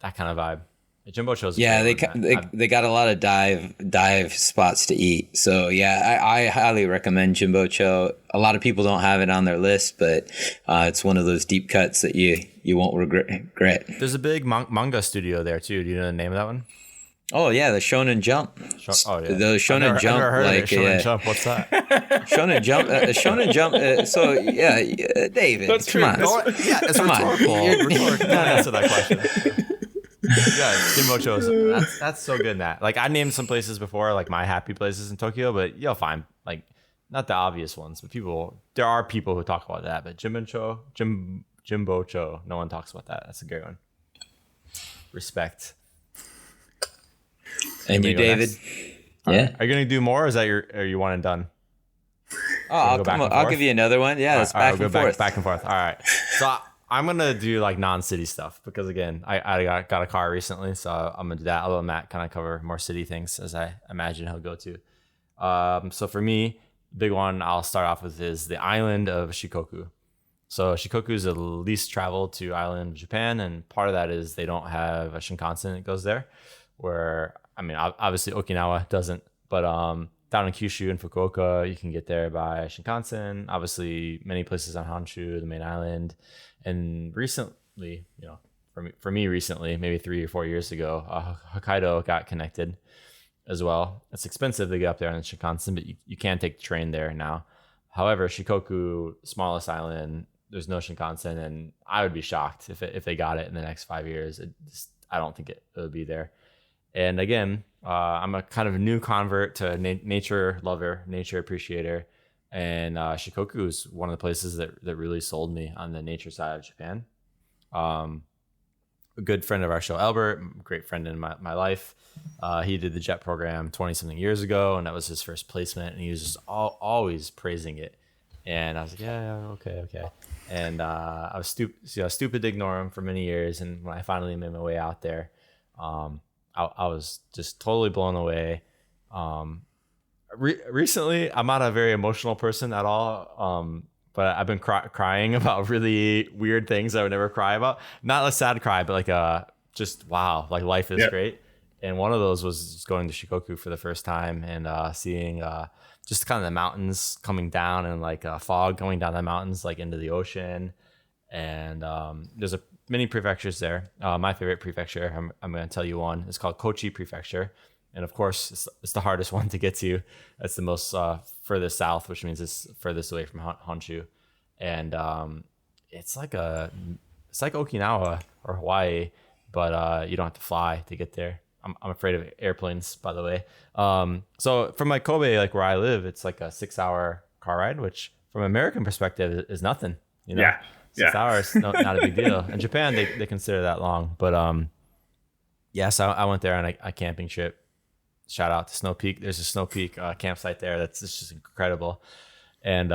that kind of vibe. Jimbo-cho's they got a lot of dive spots to eat. So I highly recommend Jimbo-cho. A lot of people don't have it on their list, but it's one of those deep cuts that you won't regret. There's a big manga studio there too. Do you know the name of that one? Oh yeah, the Shonen Jump. The Shonen Jump, Shonen Jump. What's that? Shonen Jump. Shonen Jump. So David, that's come on. It's rhetorical. Rhetorical. Answer that question. Yeah, Jimbo-cho's. That's so good, Matt. Like I named some places before, like my happy places in Tokyo, but you'll find like not the obvious ones, but there are people who talk about that. But Jimbo-cho, no one talks about that. That's a great one. Respect. And you, David? Yeah. Are you gonna do more? Or is that are you one and done? Oh, I'll give you another one. Yeah, it's back and forth. Back and forth. All right. So I'm gonna do like non-city stuff because again, I got a car recently, so I'm gonna do that. I'll let Matt kind of cover more city things as I imagine he'll go to. So for me, big one I'll start off with is the island of Shikoku. So Shikoku is the least traveled to island of Japan, and part of that is they don't have a Shinkansen that goes there. Where I mean, obviously Okinawa doesn't, but down in Kyushu and Fukuoka, you can get there by Shinkansen. Obviously, many places on Honshu, the main island. And recently, for me recently, maybe 3 or 4 years ago, Hokkaido got connected as well. It's expensive to get up there on the Shinkansen, but you can take the train there now. However, Shikoku, smallest island, there's no Shinkansen, and I would be shocked if they got it in the next 5 years. I don't think it would be there. And again, I'm a kind of new convert to nature lover, nature appreciator. And Shikoku is one of the places that really sold me on the nature side of Japan. A good friend of our show, Albert, great friend in my life. He did the JET program 20-something years ago, and that was his first placement. And he was just always praising it. And I was like, yeah, okay. And I was stupid to ignore him for many years. And when I finally made my way out there, I was just totally blown away. Recently, I'm not a very emotional person at all. But I've been crying about really weird things I would never cry about. Not a sad cry, but like just wow, like life is great. And one of those was just going to Shikoku for the first time and seeing just kind of the mountains coming down and like fog going down the mountains like into the ocean. And there's many prefectures there. My favorite prefecture, I'm going to tell you one. It's called Kochi Prefecture. And of course, it's the hardest one to get to. It's the most furthest south, which means it's furthest away from Honshu. And it's like Okinawa or Hawaii, but you don't have to fly to get there. I'm afraid of airplanes, by the way. So from like Kobe, like where I live, it's like a 6-hour car ride, which from an American perspective is nothing. Yeah. 6 hours, not a big deal. In Japan, they consider that long. But so I went there on a camping trip. Shout out to Snow Peak. There's a Snow Peak campsite there that's just incredible. And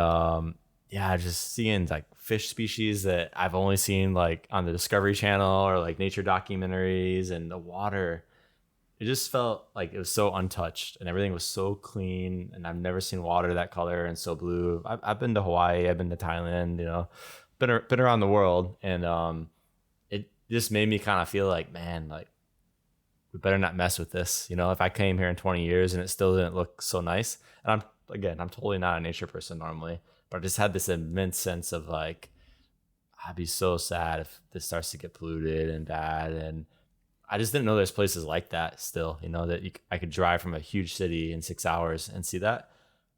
just seeing like fish species that I've only seen like on the Discovery Channel or like nature documentaries, and the water, it just felt like it was so untouched and everything was so clean. And I've never seen water that color and so blue. I've been to Hawaii, I've been to Thailand, been around the world, and it just made me kind of feel like, man, like we better not mess with this. If I came here in 20 years and it still didn't look so nice, and I'm totally not a nature person normally, but I just had this immense sense of like, I'd be so sad if this starts to get polluted and bad. And I just didn't know there's places like that still, that I could drive from a huge city in 6 hours and see that.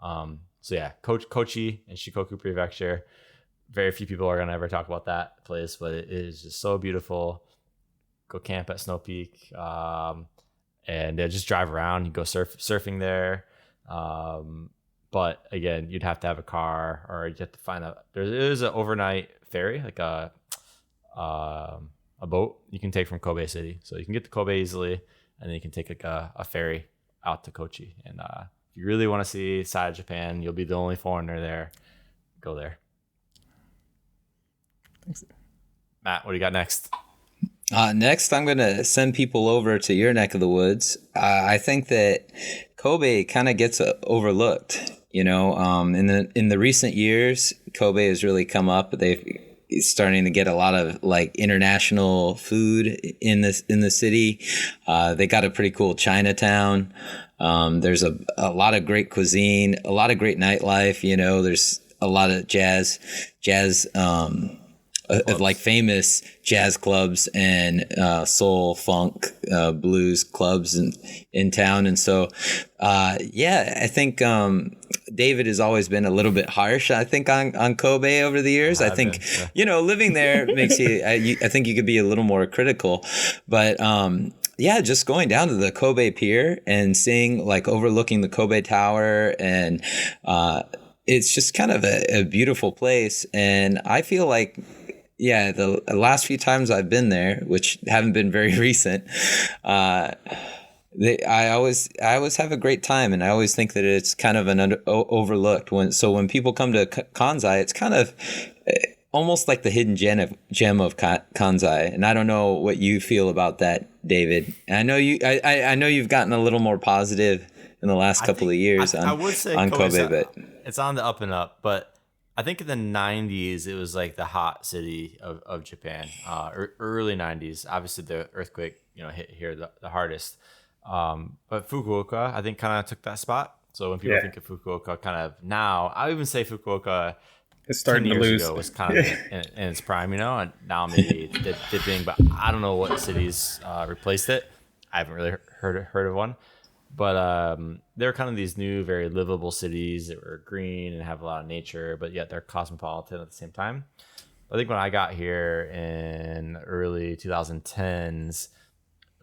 Kochi and Shikoku Prefecture, very few people are going to ever talk about that place, but it is just so beautiful. Go camp at Snow Peak, and just drive around. You go surfing there. But again, you'd have to have a car, or you'd have to find there is an overnight ferry, like a boat you can take from Kobe City. So you can get to Kobe easily, and then you can take like a ferry out to Kochi. And if you really want to see side of Japan, you'll be the only foreigner there. Go there. Thanks. Matt, what do you got next? Next, I'm going to send people over to your neck of the woods. I think that Kobe kind of gets overlooked. In the recent years, Kobe has really come up. It's starting to get a lot of like international food in the city. They got a pretty cool Chinatown. There's a lot of great cuisine, a lot of great nightlife. There's a lot of jazz. Of like famous jazz clubs and soul, funk, blues clubs in town. And so, I think David has always been a little bit harsh, I think, on Kobe over the years. I think, living there makes I think you could be a little more critical. But just going down to the Kobe Pier and seeing, like, overlooking the Kobe Tower, and it's just kind of a beautiful place. And I feel like, the last few times I've been there, which haven't been very recent, I always have a great time, and I always think that it's kind of overlooked. When people come to Kansai, it's kind of almost like the hidden gem of Kansai. And I don't know what you feel about that, David. And I know you've gotten a little more positive in the last couple of years on Kobe, but it's on the up and up. But I think in the 90s, it was like the hot city of Japan. Early 90s, obviously the earthquake, hit here the hardest. But Fukuoka, I think, kind of took that spot. So when people think of Fukuoka, kind of now, I would even say Fukuoka It's starting 10 to years lose. ago was kind of in its prime, and now maybe dipping, but I don't know what cities replaced it. I haven't really heard of one, but they're kind of these new, very livable cities that were green and have a lot of nature, but yet they're cosmopolitan at the same time. I think when I got here in early 2010s,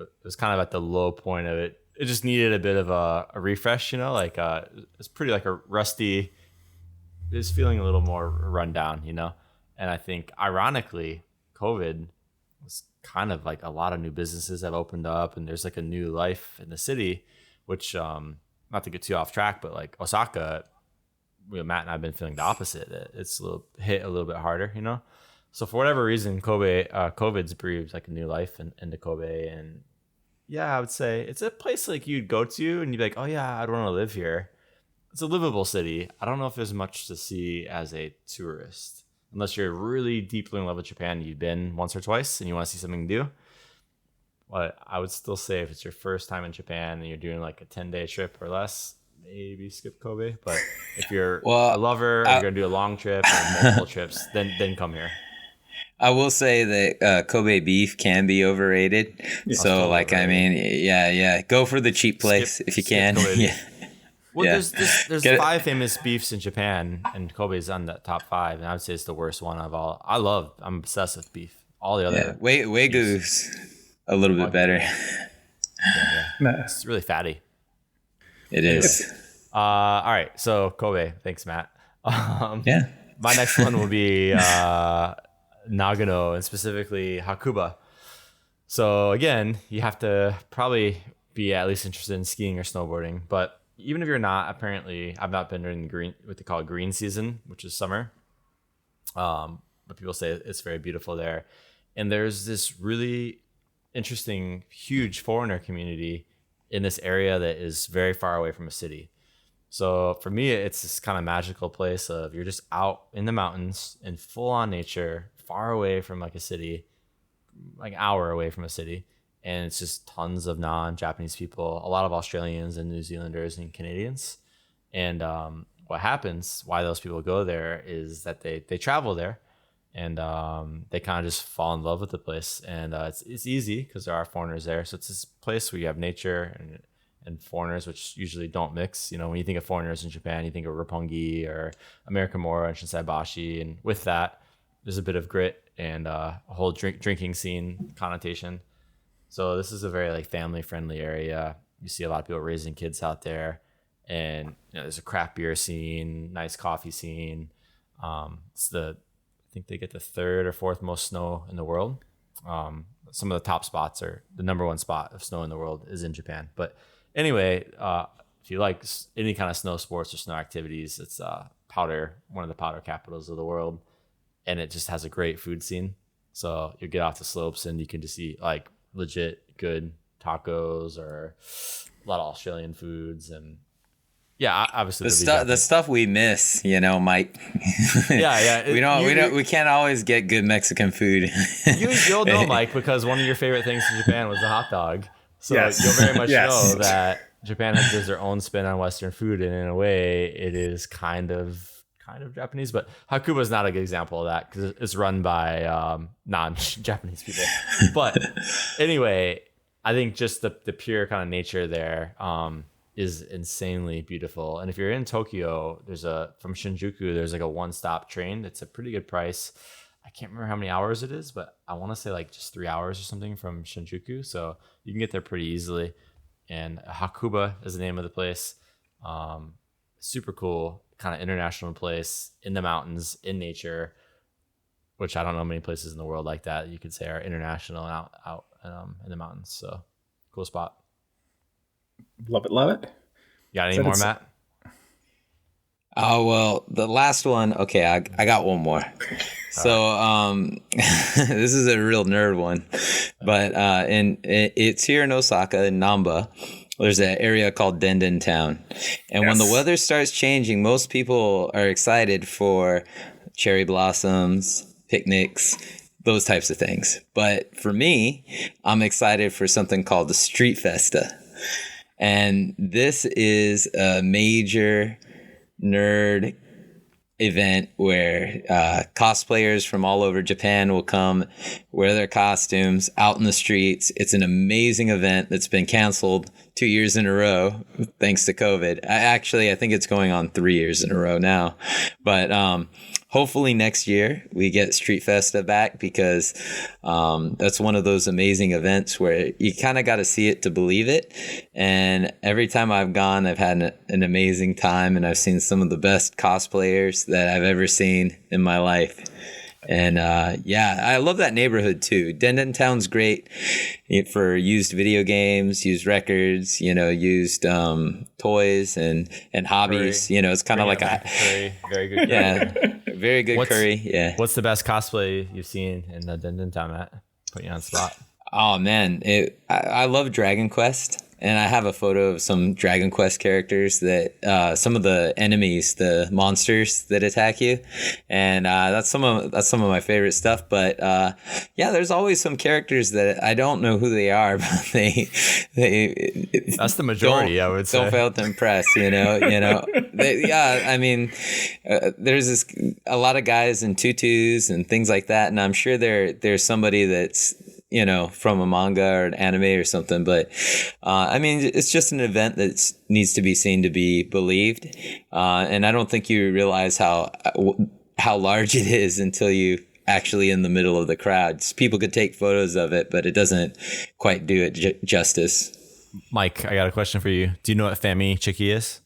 it was kind of at the low point of it. It just needed a bit of a refresh, it's pretty like a rusty. It's feeling a little more run down, And I think ironically, COVID was kind of like a lot of new businesses have opened up, and there's like a new life in the city, which not to get too off track, but like Osaka, Matt and I have been feeling the opposite. It's hit a little bit harder, So for whatever reason, COVID's breathed like a new life into Kobe, and yeah, I would say it's a place like you'd go to and you'd be like, oh yeah, I'd want to live here. It's a livable city. I don't know if there's much to see as a tourist, unless you're really deeply in love with Japan and you've been once or twice and you want to see something new. But I would still say if it's your first time in Japan and you're doing like a 10-day trip or less, maybe skip Kobe. But if you're a lover, or you're going to do a long trip or multiple trips, then come here. I will say that Kobe beef can be overrated. Yeah. So, like, overrated. I mean, go for the cheap place if you can. Yeah. Well, there's 5 famous beefs in Japan, and Kobe's on the top 5, and I would say it's the worst one of all. I'm obsessed with beef. All the other Wagyu's a little bit better. Yeah. It's really fatty. It is. All right, so Kobe. Thanks, Matt. Yeah. My next one will be Nagano, and specifically Hakuba. So again, you have to probably be at least interested in skiing or snowboarding, but even if you're not, apparently I've not been during what they call green season, which is summer. But people say it's very beautiful there. And there's this really interesting, huge foreigner community in this area that is very far away from a city. So for me, it's this kind of magical place of you're just out in the mountains in full on nature, far away from like a city, like an hour away from a city. And it's just tons of non-Japanese people, a lot of Australians and New Zealanders and Canadians. And what happens, why those people go there, is that they travel there, and they kind of just fall in love with the place. And it's easy because there are foreigners there. So it's this place where you have nature and foreigners, which usually don't mix. When you think of foreigners in Japan, you think of Roppongi or Amerikamura and Shinsaibashi. And with that, there's a bit of grit and a whole drinking scene connotation. So this is a very like family friendly area. You see a lot of people raising kids out there, and there's a craft beer scene, nice coffee scene. I think they get the 3rd or 4th most snow in the world. Some of the top spots are the number 1 spot of snow in the world is in Japan. But anyway, if you like any kind of snow sports or snow activities, it's one of the powder capitals of the world, and it just has a great food scene. So you get off the slopes and you can just eat like legit good tacos or a lot of Australian foods, and obviously the stuff we miss, Mike. We can't always get good Mexican food. You'll know, Mike, because one of your favorite things in Japan was the hot dog. So you'll very much know that Japan has their own spin on Western food, and in a way, it is kind of Japanese. But Hakuba is not a good example of that because it's run by non-Japanese people. But anyway, I think just the pure kind of nature there is insanely beautiful. And if you're in Tokyo, from Shinjuku, there's like a one-stop train. It's a pretty good price. I can't remember how many hours it is, but I want to say like just 3 hours or something from Shinjuku. So you can get there pretty easily. And Hakuba is the name of the place. Super cool, kind of international place in the mountains, in nature, which I don't know many places in the world like that you could say are international out in the mountains. So cool spot. Love it. You got any more, Matt? Oh, well, the last one. Okay, I got one more. So this is a real nerd one, but it's here in Osaka, in Namba. There's an area called Denden Town. And when the weather starts changing, most people are excited for cherry blossoms, picnics, those types of things. But for me, I'm excited for something called the Street Festa. And this is a major nerd event where cosplayers from all over Japan will come, wear their costumes out in the streets. It's an amazing event that's been canceled 2 years in a row thanks to COVID. I think it's going on 3 years in a row now. But hopefully next year we get Street Festa back, because that's one of those amazing events where you kind of got to see it to believe it. And every time I've gone, I've had an amazing time, and I've seen some of the best cosplayers that I've ever seen in my life. And I love that neighborhood too. Den Town's great for used video games, used records, used toys and hobbies. Curry. It's kind of like a curry. Very good curry. Yeah, very good curry. Yeah. What's the best cosplay you've seen in the Den Town, Matt? Put you on the spot. Oh man, I love Dragon Quest. And I have a photo of some Dragon Quest characters that some of the enemies, the monsters that attack you, and that's some of my favorite stuff. But there's always some characters that I don't know who they are, but they that's the majority. I would say don't fail to impress. There's a lot of guys in tutus and things like that, and I'm sure there's somebody that's from a manga or an anime or something. But it's just an event that needs to be seen to be believed. And I don't think you realize how large it is until you actually in the middle of the crowd. People could take photos of it, but it doesn't quite do it justice. Mike, I got a question for you. Do you know what Fami Chiki is?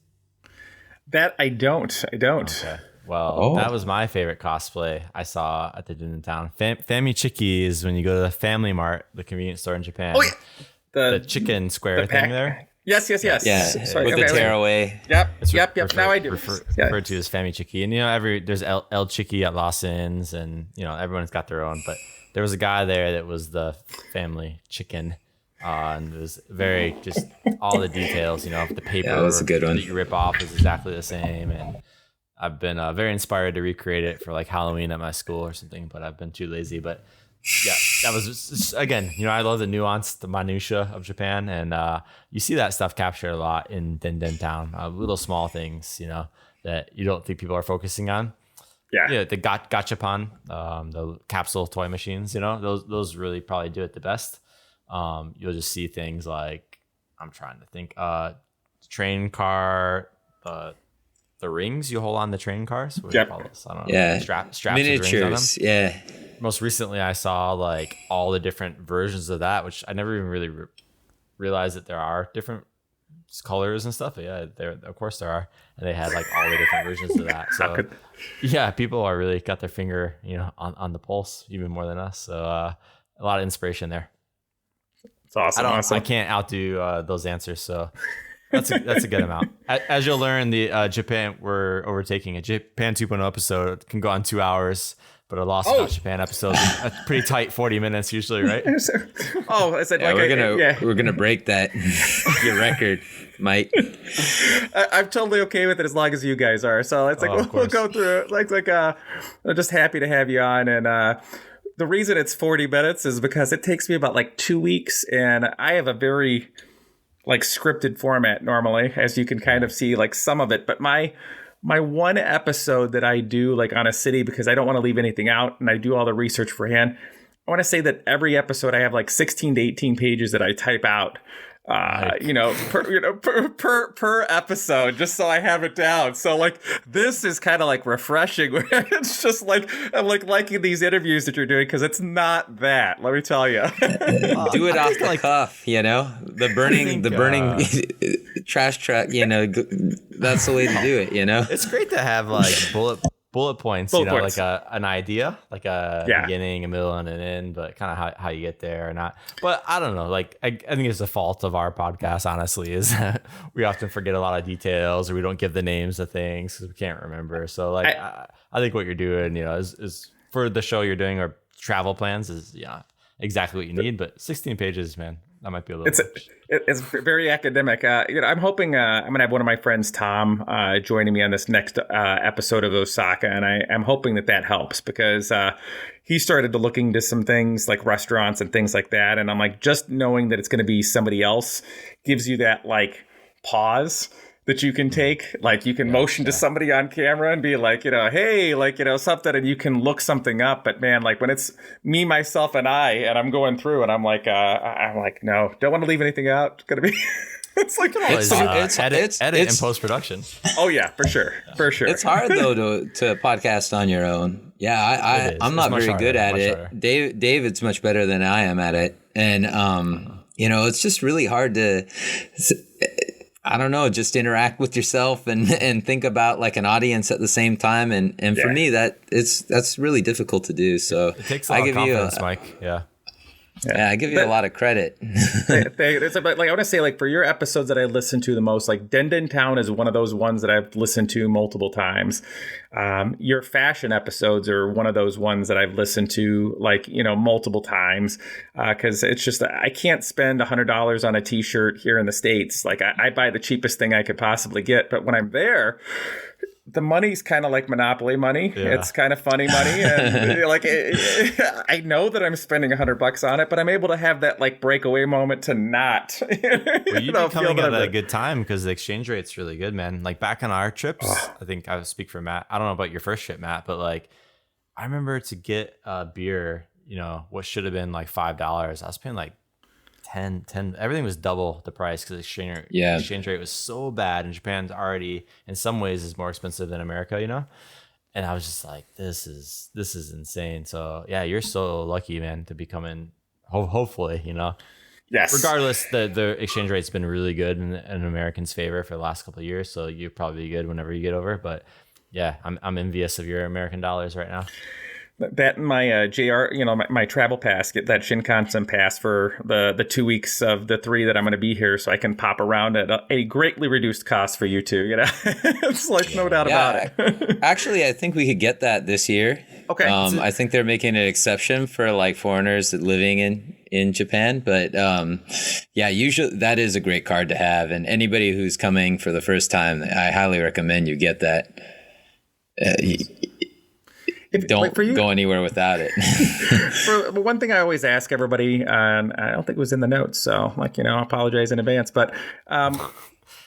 That I don't. Okay. Well, that was my favorite cosplay I saw at the Den Town. Fami Chiki is when you go to the Family Mart, the convenience store in Japan. Oh, yeah. The chicken square thing there. Yes. Yeah, Sorry, with the tearaway. Yep. Now I do. Referred to as Fami Chiki. And, there's El Chiki at Lawson's, and, everyone's got their own. But there was a guy there that was the family chicken. And it was very, just all the details, the paper that was a good one. that you rip off is exactly the same. And I've been very inspired to recreate it for like Halloween at my school or something, but I've been too lazy. But yeah, that was just, again, I love the nuance, the minutia of Japan, and you see that stuff captured a lot in Den Town. Little small things, that you don't think people are focusing on. Yeah, the gachapon, the capsule toy machines, those really probably do it the best. You'll just see things like, I'm trying to think, train car, the rings you hold on the train cars. What do you call those? I don't know. Yeah. Straps miniatures. With rings on them. Yeah. Most recently, I saw like all the different versions of that, which I never even really realized that there are different colors and stuff. But yeah, of course there are, and they had like all the different versions of that. So yeah, people are really got their finger, on the pulse even more than us. So a lot of inspiration there. It's awesome. I can't outdo those answers. So. That's a good amount. As you'll learn, we're overtaking a Japan 2.0 episode. It can go on 2 hours, but a Lost About Japan episode is a pretty tight 40 minutes usually, right? We're gonna break that your record, Mike. I'm totally okay with it as long as you guys are. So it's like we'll go through it. I'm just happy to have you on, and the reason it's 40 minutes is because it takes me about 2 weeks, and I have a very scripted format normally, as you can kind of see some of it. But my one episode that I do on a city, because I don't want to leave anything out and I do all the research for hand, I want to say that every episode I have 16 to 18 pages that I type out, per episode, just so I have it down. So this is kind of refreshing. It's just I'm liking these interviews that you're doing, because it's not that. Let me tell you. Do it off the cuff, the burning trash truck. That's the way to do it. It's great to have bullet points, like an idea, like a beginning, a middle, and an end, but kind of how you get there or not. But I don't know, I think it's the fault of our podcast, honestly, is that we often forget a lot of details, or we don't give the names of things because we can't remember. So I think what you're doing, is for the show you're doing or travel plans is exactly what you need. But 16 pages, man, that might be a little much. It's very academic. I'm hoping I'm going to have one of my friends, Tom, joining me on this next episode of Osaka. And I'm hoping that helps, because he started to look into some things like restaurants and things like that. And I'm just knowing that it's going to be somebody else gives you that pause that you can take. Like you can motion to somebody on camera and be like, hey, like, something, and you can look something up. But man, like when it's me, myself, and I'm going through and I'm like, no, don't want to leave anything out. It's gonna be. It's like edit in post production. Oh yeah, for sure. It's hard though to podcast on your own. Yeah, I'm not very good at it. David's much better than I am at it, and it's just really hard to. I don't know, just interact with yourself and think about like an audience at the same time. And for me, that's really difficult to do. So it takes a lot of confidence, Mike. Yeah. Yeah, I give you a lot of credit. It's like I want to say, like for your episodes that I listen to the most, like Denden Town is one of those ones that I've listened to multiple times. Your fashion episodes are one of those ones that I've listened to like multiple times because it's just I can't spend $100 on a T-shirt here in the States. Like I buy the cheapest thing I could possibly get, but when I'm there, the money's kind of like Monopoly money. Yeah. It's kind of funny money. And I know that I'm spending $100 on it, but I'm able to have that like breakaway moment to not. Well, you'd be coming at a good time because the exchange rate's really good, man. Like back on our trips, I think I would speak for Matt. I don't know about your first trip, Matt, but like I remember to get a beer, what should have been like $5, I was paying like 10, everything was double the price because exchange rate was so bad, and Japan's already in some ways is more expensive than America, and I was just like, this is insane. So yeah, you're so lucky, man, to be coming hopefully, yes, regardless, the exchange rate's been really good in Americans' favor for the last couple of years, so you'll probably be good whenever you get over. But yeah, I'm envious of your American dollars right now. That and my JR, my travel pass, get that Shinkansen pass for the 2 weeks of the 3 that I'm going to be here, so I can pop around at a greatly reduced cost for you two. It's like no doubt about it. Actually, I think we could get that this year. Okay. I think they're making an exception for like foreigners living in Japan, but usually that is a great card to have, and anybody who's coming for the first time, I highly recommend you get that. Don't go anywhere without it. For one thing I always ask everybody, and I don't think it was in the notes, so I apologize in advance, but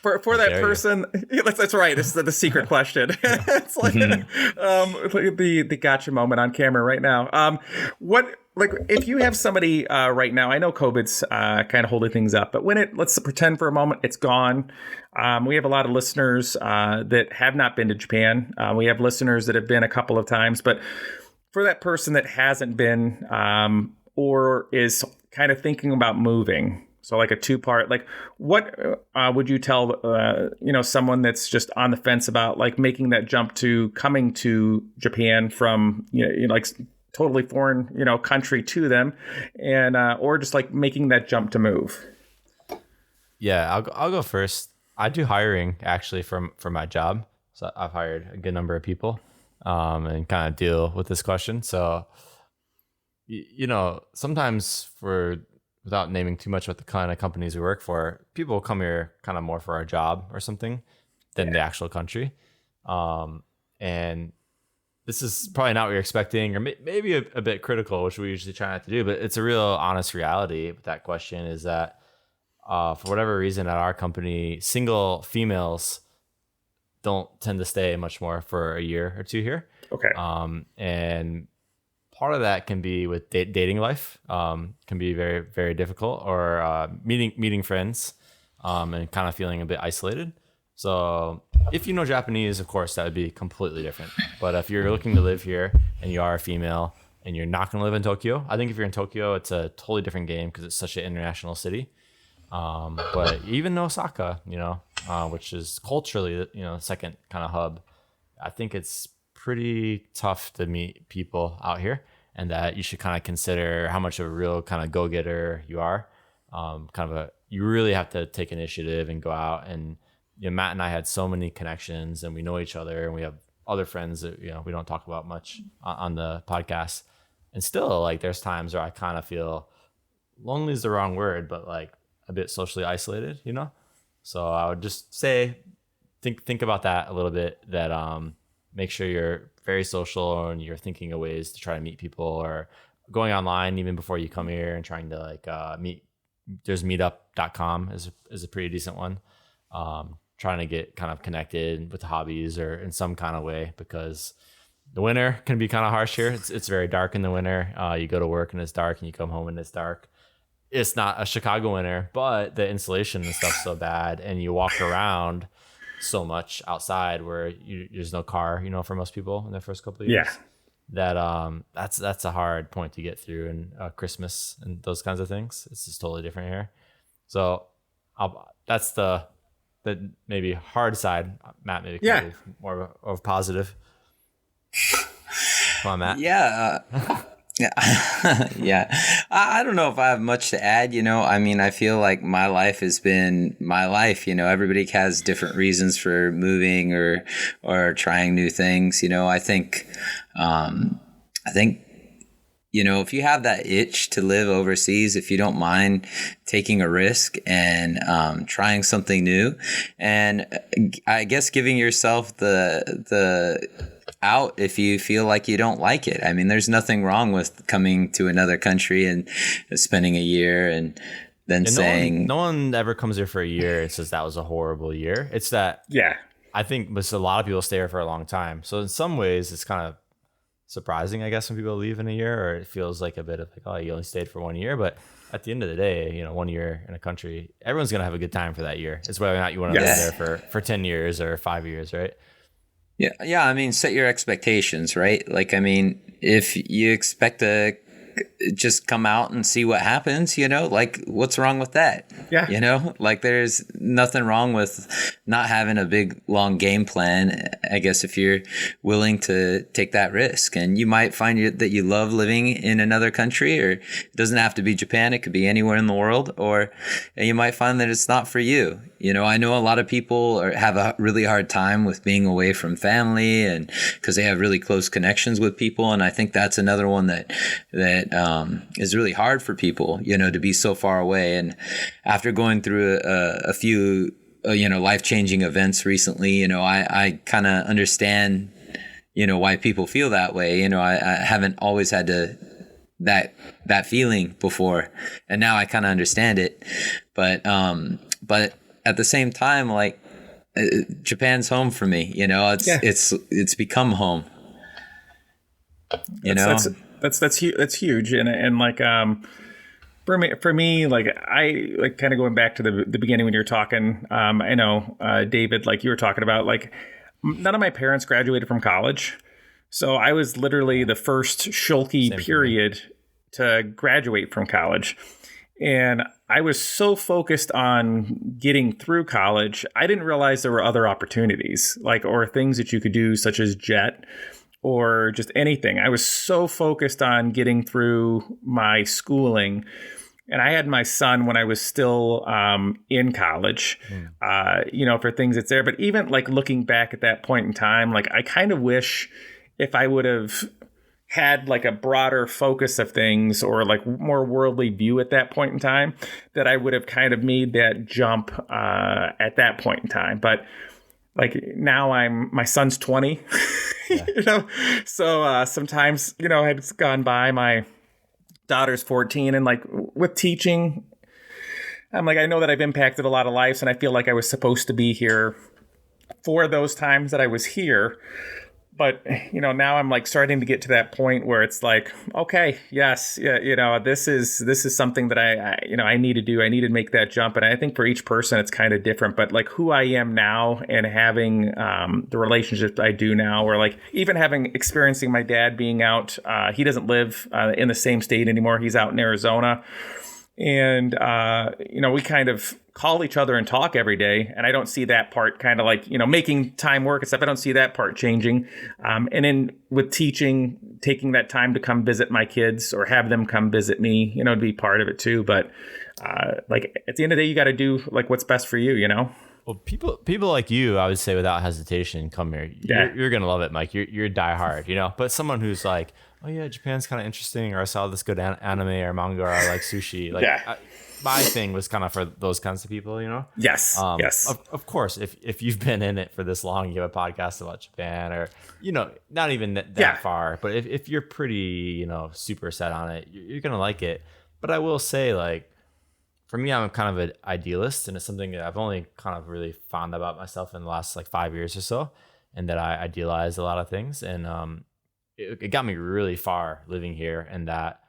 for that person, that's right. This is the secret question. It's like the gotcha moment on camera right now. If you have somebody right now, I know COVID's kind of holding things up, but let's pretend for a moment it's gone. We have a lot of listeners that have not been to Japan. We have listeners that have been a couple of times, but for that person that hasn't been or is kind of thinking about moving, so like a 2-part, like what would you tell, someone that's just on the fence about like making that jump to coming to Japan from, like totally foreign, country to them, and or just like making that jump to move? Yeah, I'll go first. I do hiring actually for my job, so I've hired a good number of people, and kind of deal with this question. So, sometimes without naming too much about the kind of companies we work for, people come here kind of more for our job or something than the actual country, and this is probably not what you're expecting, or maybe a bit critical, which we usually try not to do, but it's a real honest reality with that question is that for whatever reason at our company, single females don't tend to stay much more for a year or 2 here. Okay. And part of that can be with dating life, can be very, very difficult, or meeting friends and kind of feeling a bit isolated. So if you know Japanese, of course, that would be completely different. But if you're looking to live here and you are a female and you're not going to live in Tokyo, I think if you're in Tokyo, it's a totally different game because it's such an international city. But even Osaka, which is culturally, the second kind of hub, I think it's pretty tough to meet people out here, and that you should kind of consider how much of a real kind of go-getter you are. You really have to take initiative and go out, and Matt and I had so many connections, and we know each other, and we have other friends that we don't talk about much on the podcast, and still like there's times where I kind of feel lonely is the wrong word, but like a bit socially isolated, So I would just say, think about that a little bit, that make sure you're very social and you're thinking of ways to try to meet people, or going online even before you come here and trying to like meet. There's meetup.com is a pretty decent one. trying to get kind of connected with hobbies or in some kind of way, because the winter can be kind of harsh here. It's very dark in the winter. You go to work and it's dark, and you come home and it's dark. It's not a Chicago winter, but the insulation and stuff's so bad, and you walk around so much outside where there's no car, for most people in their first couple of years. Yeah. That that's a hard point to get through, and Christmas and those kinds of things. It's just totally different here. So that's the maybe hard side. Matt, maybe more of positive. Come on, Matt. Yeah. Yeah. I don't know if I have much to add, I mean, I feel like my life has been my life, everybody has different reasons for moving or trying new things. I think, if you have that itch to live overseas, if you don't mind taking a risk and trying something new, and I guess giving yourself the out if you feel like you don't like it. I mean, there's nothing wrong with coming to another country and spending a year and then saying no one ever comes here for a year and says that was a horrible year. It's that I think a lot of people stay here for a long time. So in some ways it's kind of surprising, I guess, when people leave in a year, or it feels like a bit of like, oh, you only stayed for 1 year. But at the end of the day, 1 year in a country, everyone's going to have a good time for that year. It's whether or not you want to live there for 10 years or 5 years, right? Yeah. I mean, set your expectations, right? Like, I mean, if you expect to just come out and see what happens, like, what's wrong with that? Yeah. Like, there's nothing wrong with not having a big, long game plan, I guess, if you're willing to take that risk. And you might find that you love living in another country, or it doesn't have to be Japan. It could be anywhere in the world, or you might find that it's not for you. I know a lot of people have a really hard time with being away from family, and because they have really close connections with people. And I think that's another one that is really hard for people, to be so far away. And after going through a few, life-changing events recently, I kind of understand, why people feel that way. I haven't always had that feeling before, and now I kind of understand it. But at the same time, like, Japan's home for me. It's become home. That's huge, and like for me, like, I like kind of going back to the beginning when you were talking. I know David, like you were talking about, like, none of my parents graduated from college, so I was literally the first Schulke period to graduate from college. And I was so focused on getting through college, I didn't realize there were other opportunities, like, or things that you could do, such as JET or just anything. I was so focused on getting through my schooling. And I had my son when I was still in college, for things that's there. But even like looking back at that point in time, like, I kind of wish if I would have had like a broader focus of things, or like more worldly view at that point in time, that I would have kind of made that jump at that point in time. But like, now my son's 20, so sometimes, it's gone by. My daughter's 14, and like with teaching, I'm like, I know that I've impacted a lot of lives, and I feel like I was supposed to be here for those times that I was here. But, now I'm like starting to get to that point where it's like, okay, yes, this is something that I need to do. I need to make that jump. And I think for each person, it's kind of different. But like who I am now, and having the relationships I do now, or like even experiencing my dad being out, he doesn't live in the same state anymore. He's out in Arizona. And, we kind of call each other and talk every day. And I don't see that part kind of like, making time work and stuff. I don't see that part changing. And then with teaching, taking that time to come visit my kids or have them come visit me, to be part of it too. But like at the end of the day, you got to do like what's best for you, Well, people like you, I would say without hesitation, come here. You're going to love it, Mike. You're diehard, but someone who's like, oh yeah, Japan's kind of interesting, or I saw this good anime or manga, or I like sushi. Like, my thing was kind of for those kinds of people, Yes. Yes. Of course, if you've been in it for this long, you have a podcast about Japan, or not even that far. But if you're pretty, super set on it, you're gonna like it. But I will say, like, for me, I'm kind of an idealist, and it's something that I've only kind of really found about myself in the last like 5 years or so, and that I idealize a lot of things, and it got me really far living here, and that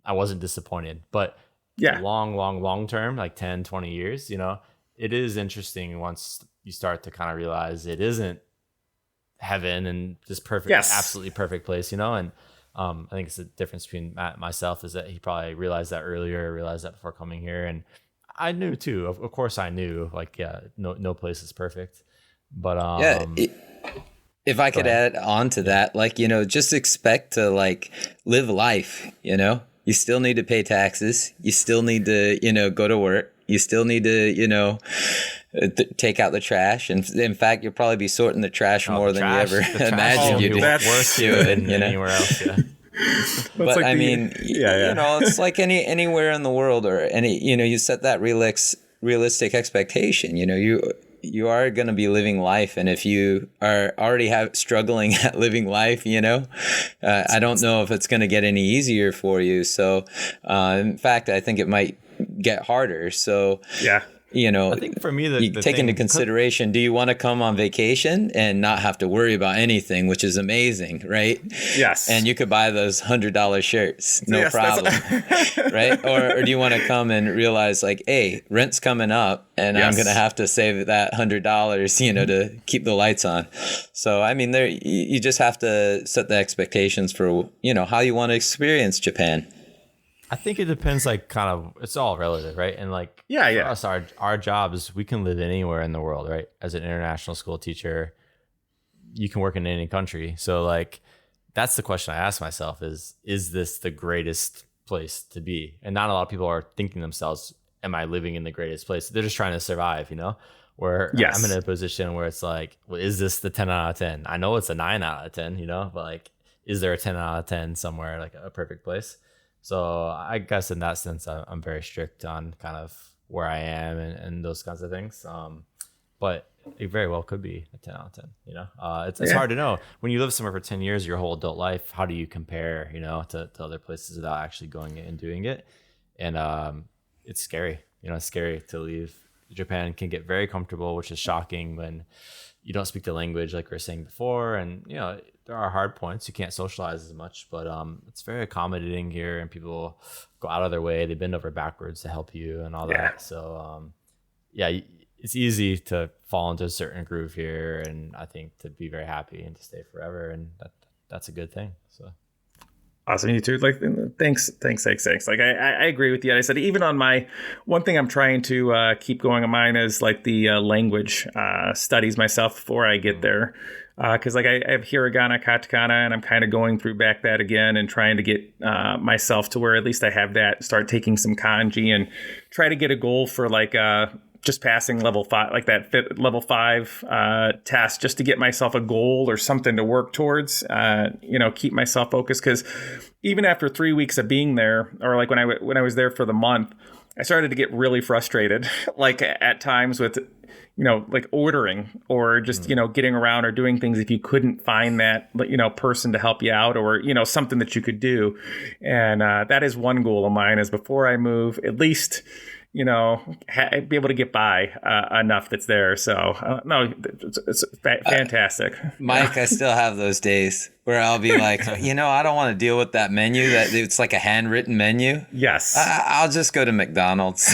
I wasn't disappointed. But Yeah. long term, like 10, 20 years, it is interesting once you start to kind of realize it isn't heaven and this perfect, Yes. absolutely perfect place, and I think it's the difference between Matt and myself is that he probably realized that earlier, realized that before coming here. And I knew too, of course I knew, like, yeah, no place is perfect, but if I could add on to that, like, just expect to like live life, you still need to pay taxes. You still need to, go to work. You still need to, take out the trash. And in fact, you'll probably be sorting the trash more than you ever imagined you'd do. Worse than anywhere else. Yeah. But like it's like anywhere in the world or you set that realistic expectation. You are going to be living life, and if you are already struggling at living life, I don't know if it's going to get any easier for you. So, in fact, I think it might get harder. So, yeah. I think for me, you take into consideration, do you want to come on vacation and not have to worry about anything, which is amazing, right? Yes. And you could buy those $100 shirts, no problem, right? Or do you want to come and realize like, hey, rent's coming up and I'm going to have to save that $100, to keep the lights on. So, I mean, you just have to set the expectations for, how you want to experience Japan. I think it depends, like, kind of, it's all relative, right? And like, for us, our jobs, we can live anywhere in the world, right? As an international school teacher, you can work in any country. So like, that's the question I ask myself is this the greatest place to be? And not a lot of people are thinking themselves, am I living in the greatest place? They're just trying to survive, where I'm in a position where it's like, well, is this the 10 out of 10? I know it's a 9 out of 10, but like, is there a 10 out of 10 somewhere, like a perfect place? So I guess in that sense, I'm very strict on kind of where I am and those kinds of things. But it very well could be a 10 out of 10, it's hard to know. When you live somewhere for 10 years, your whole adult life, how do you compare, to other places without actually going and doing it? And it's scary, it's scary to leave. Japan can get very comfortable, which is shocking when you don't speak the language like we were saying before. And, there are hard points. You can't socialize as much, but it's very accommodating here, and people go out of their way. They bend over backwards to help you and all that. So, it's easy to fall into a certain groove here, and I think to be very happy and to stay forever, and that's a good thing. So. Awesome. You too. Like, thanks. Like, I agree with you. I said, even on my, one thing I'm trying to keep going on mine is like the language studies myself before I get there. Because like I have hiragana, katakana, and I'm kind of going through back that again and trying to get myself to where at least I have that, start taking some kanji and try to get a goal for like just passing level 5, like that level 5 test, just to get myself a goal or something to work towards, keep myself focused. Because even after 3 weeks of being there, or like when I was there for the month, I started to get really frustrated, like at times with, like ordering or just, getting around or doing things if you couldn't find that, person to help you out or, something that you could do. And that is one goal of mine, is before I move, at least, be able to get by enough that's there. So no, it's fantastic. Mike, I still have those days where I'll be like, I don't want to deal with that menu. That it's like a handwritten menu. Yes. I'll just go to McDonald's.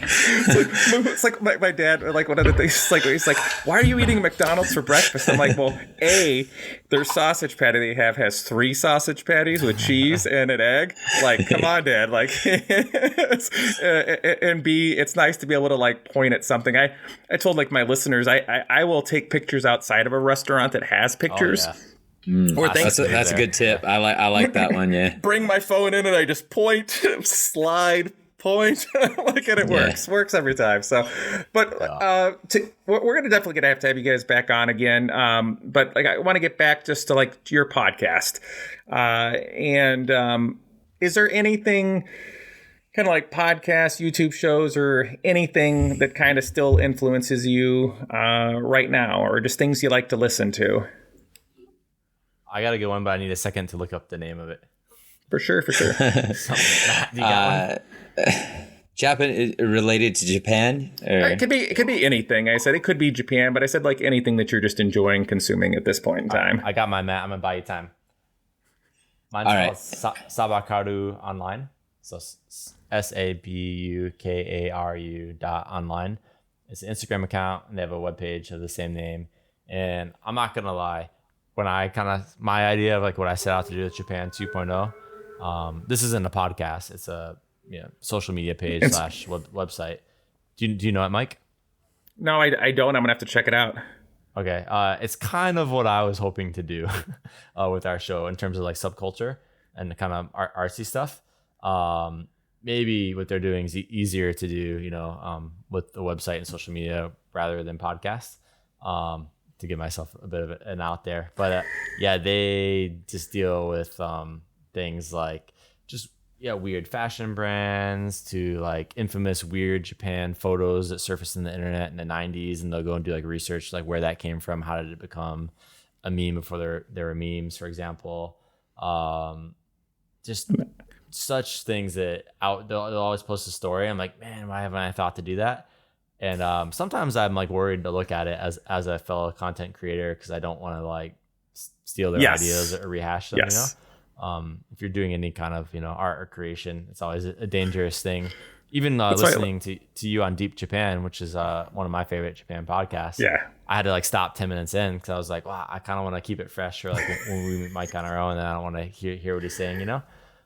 It's like my dad, like one of the things, like he's like, why are you eating McDonald's for breakfast? I'm like, well, their sausage patty they have has 3 sausage patties with cheese and an egg. Like, come on, Dad. Like, and B, it's nice to be able to like point at something. I told like my listeners, I will take pictures outside of a restaurant that has pictures. Oh, yeah. Or that's a good tip. I like that one. Yeah. Bring my phone in and I just point, slide, point, like, and it works every time. So, but we're gonna definitely gonna have to have you guys back on again. But like, I want to get back just to like to your podcast. Is there anything kind of like podcasts, YouTube shows, or anything that kind of still influences you right now, or just things you like to listen to? I got to go on, but I need a second to look up the name of it. For sure. Matt, you got one? Japan related to Japan? Or? It could be anything. I said it could be Japan, but I said like anything that you're just enjoying consuming at this point in time. I got my Matt. I'm gonna buy you time. Mine's called Sabakaru Online. So SABUKARU.online. It's an Instagram account, and they have a webpage of the same name. And I'm not gonna lie, when I my idea of like what I set out to do with Japan 2.0, this isn't a podcast. It's a social media page / website. Do you know it, Mike? No, I don't. I'm gonna have to check it out. Okay, it's kind of what I was hoping to do with our show in terms of like subculture and kind of artsy stuff. Maybe what they're doing is easier to do, with the website and social media rather than podcasts. To give myself a bit of an out there, but they just deal with things like just weird fashion brands to like infamous weird Japan photos that surfaced in the internet in the 90s, and they'll go and do like research like where that came from, how did it become a meme before there were memes, for example. Just such things that they'll always post a story. I'm like, man, why haven't I thought to do that? And sometimes I'm like worried to look at it as a fellow content creator because I don't want to like steal their ideas or rehash them. Yes. If you're doing any kind of art or creation, it's always a dangerous thing. Even listening to you on Deep Japan, which is one of my favorite Japan podcasts. Yeah, I had to like stop 10 minutes in because I was like, wow, I kind of want to keep it fresh for like when we meet Mike on our own, and I don't want to hear what he's saying,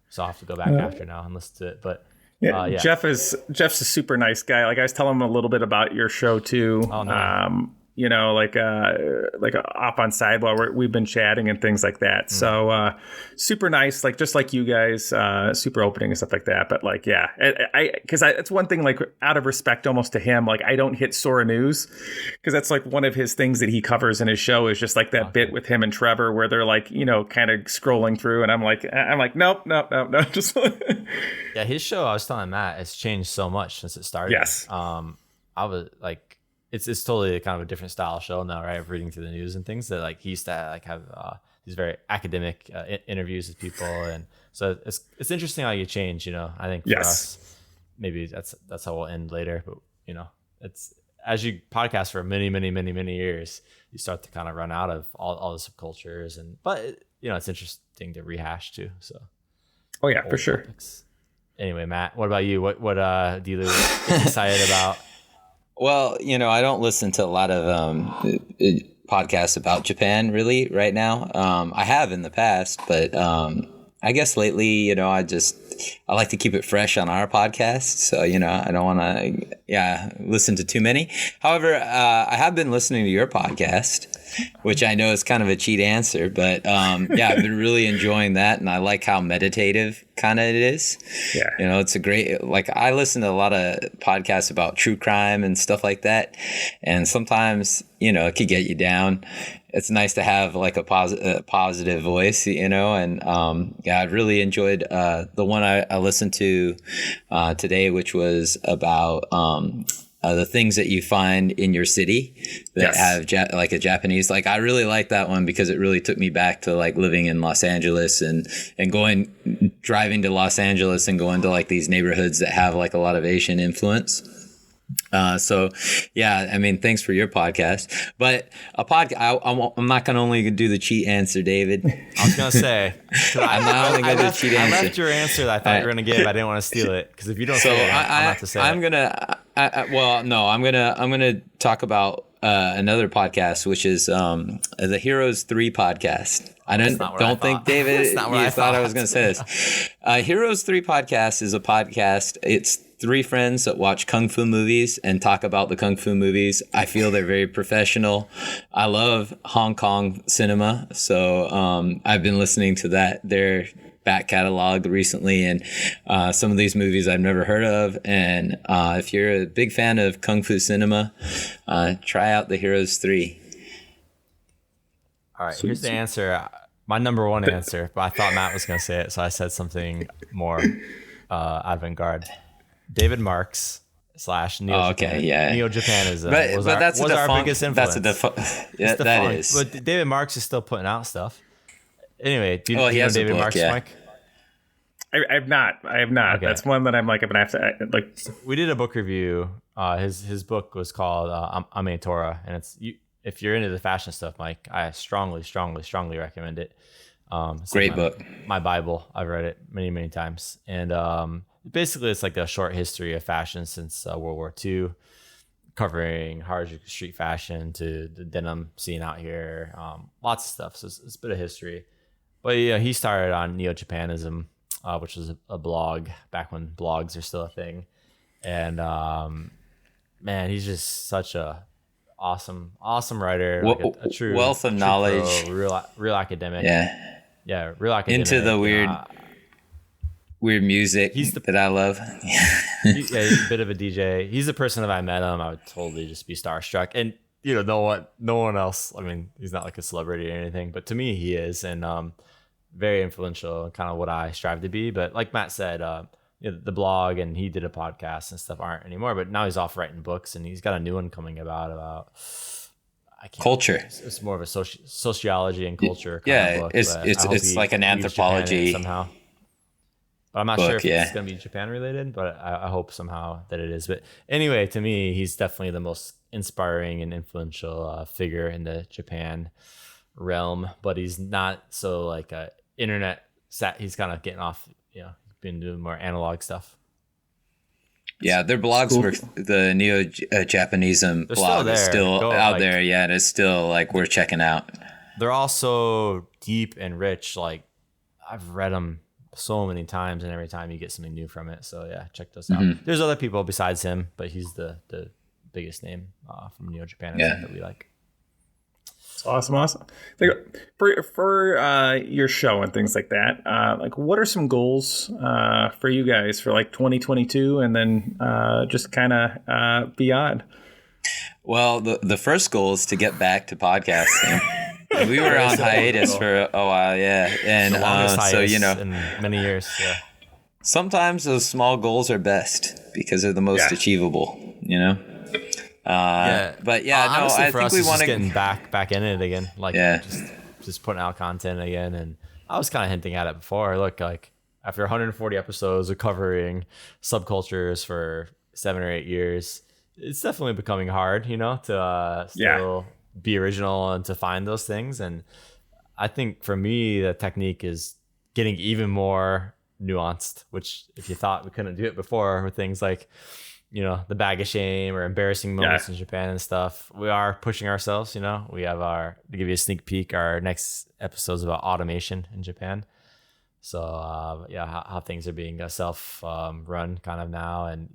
So I'll have to go back after now and listen to it, but. Jeff's a super nice guy. Like I was telling him a little bit about your show too. Oh, no. Like off on side while we've been chatting and things like that. So super nice, like just like you guys, super opening and stuff like that. But like, because it's one thing, like out of respect almost to him, like I don't hit Sora News because that's like one of his things that he covers in his show is just like that bit with him and Trevor where they're like, kind of scrolling through, and I'm like, nope, just. Yeah, his show, I was telling Matt, has changed so much since it started. Yes. I was like. It's totally kind of a different style show now, right? Of reading through the news and things that like he used to like have these very academic interviews with people, and so it's interesting how you change. I think for us, maybe that's how we'll end later. But it's as you podcast for many years, you start to kind of run out of all the subcultures, but it's interesting to rehash too. So, oh yeah, for sure. Topics. Anyway, Matt, what about you? What do you get excited about? Well, I don't listen to a lot of podcasts about Japan really right now. I have in the past, but I guess lately, I like to keep it fresh on our podcast. So, I don't want to, listen to too many. However, I have been listening to your podcast, which I know is kind of a cheat answer, but I've been really enjoying that. And I like how meditative kind of it is. Yeah. It's a great, like I listen to a lot of podcasts about true crime and stuff like that. And sometimes, it could get you down. It's nice to have like a positive voice, and I really enjoyed the one I listened to today, which was about the things that you find in your city that have like a Japanese. Like I really like that one because it really took me back to like living in Los Angeles and driving to Los Angeles and going to like these neighborhoods that have like a lot of Asian influence. Thanks for your podcast, but a podcast, I'm not going to only do the cheat answer, David. I was going to say, I'm not only going to do the cheat answer. I left your answer that I thought you were going to give. I didn't want to steal it because if you don't say it, I'm not to say I'm going to, I'm going to talk about another podcast, which is the Heroes 3 podcast. I don't think, David, you thought I was going to say this. Heroes 3 podcast is a podcast. It's 3 friends that watch Kung Fu movies and talk about the Kung Fu movies. I feel they're very professional. I love Hong Kong cinema. So I've been listening to their back catalog recently, and some of these movies I've never heard of. And if you're a big fan of Kung Fu cinema, try out the Heroes 3. All right, here's the answer. My number one answer, but I thought Matt was going to say it, so I said something more avant-garde. David Marks / Neo Japan. Neo Japan was our biggest influence. That is. But David Marks is still putting out stuff. Anyway, do you know David Marks, Mike? I have not. Okay. That's one that I'm like, I'm gonna have to like. We did a book review. His book was called Ame Torah, and if you're into the fashion stuff, Mike, I strongly recommend it. It's Great like book. My Bible. I've read it many times, and basically it's like a short history of fashion since World War II, covering Harajuku street fashion to the denim scene out here. Lots of stuff. So it's a bit of history. But yeah, he started on Neo Japanism, which was a blog back when blogs are still a thing. And man, he's just such a awesome writer, like a true wealth of knowledge, pro, real academic. Yeah, real academic. Into the weird music that I love. He's a bit of a DJ. He's the person that I met him, I would totally just be starstruck. And no one else. I mean, he's not like a celebrity or anything, but to me, he is, and very influential and kind of what I strive to be. But like Matt said, the blog and he did a podcast and stuff aren't anymore. But now he's off writing books, and he's got a new one coming about culture. It's more of a sociology and culture. Yeah, book, it's like an anthropology somehow. But I'm not sure if it's going to be Japan related, but I hope somehow that it is. But anyway, to me, he's definitely the most inspiring and influential figure in the Japan realm. But he's not so like internet sat. He's kind of getting off. Been doing more analog stuff. Yeah, their blogs were the Neo Japanism blog is still out there. Yeah, it is still like we're checking out. They're all so deep and rich. Like I've read them so many times, and every time you get something new from it. So yeah, check those out. There's other people besides him, but he's the biggest name from Neo Japanism that we like. It's awesome. For your show and things like that, like what are some goals for you guys for like 2022 and then just kind of beyond? Well, the first goal is to get back to podcasting. We were on hiatus for a while, and so in many years. Yeah. Sometimes those small goals are best because they're the most achievable. But honestly, I think we want to getting back in it again. Like just putting out content again. And I was kind of hinting at it before. Look, like after 140 episodes of covering subcultures for 7 or 8 years, it's definitely becoming hard, to still be original and to find those things. And I think for me, the technique is getting even more nuanced, which if you thought we couldn't do it before with things like, the bag of shame or embarrassing moments in Japan and stuff, we are pushing ourselves. We have to give you a sneak peek, our next episode's about automation in Japan. So how things are being self run kind of now. And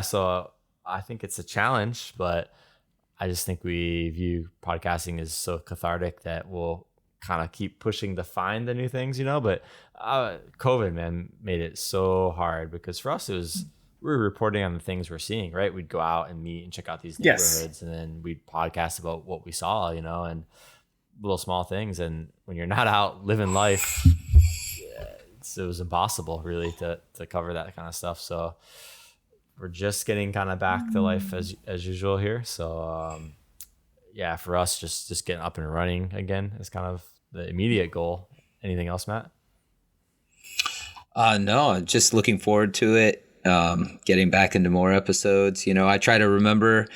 so I think it's a challenge, but I just think we view podcasting as so cathartic that we'll kind of keep pushing to find the new things, but COVID, man, made it so hard because for us, we were reporting on the things we're seeing, right? We'd go out and meet and check out these neighborhoods, and then we'd podcast about what we saw, and little small things. And when you're not out living life, it was impossible really to cover that kind of stuff. So we're just getting kind of back to life as usual here. So for us, just getting up and running again is kind of the immediate goal. Anything else, Matt? No, just looking forward to it. Getting back into more episodes. I try to remember,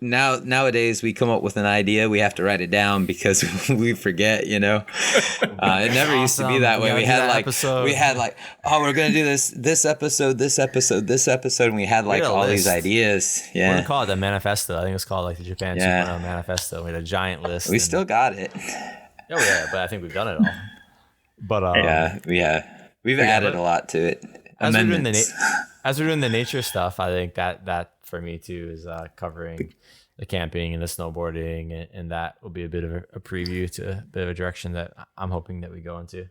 nowadays we come up with an idea, we have to write it down because we forget, it never used to be that way. We had we're going to do this episode, and we had all these ideas. Yeah. We're going to call it the manifesto. I think it's called the Japan 2.0 manifesto. We had a giant list. We still got it. But I think we've done it all. But we've added a lot to it. As we're doing the nature stuff, I think that for me too is covering the camping and the snowboarding, and that will be a bit of a preview to a bit of a direction that I'm hoping that we go into.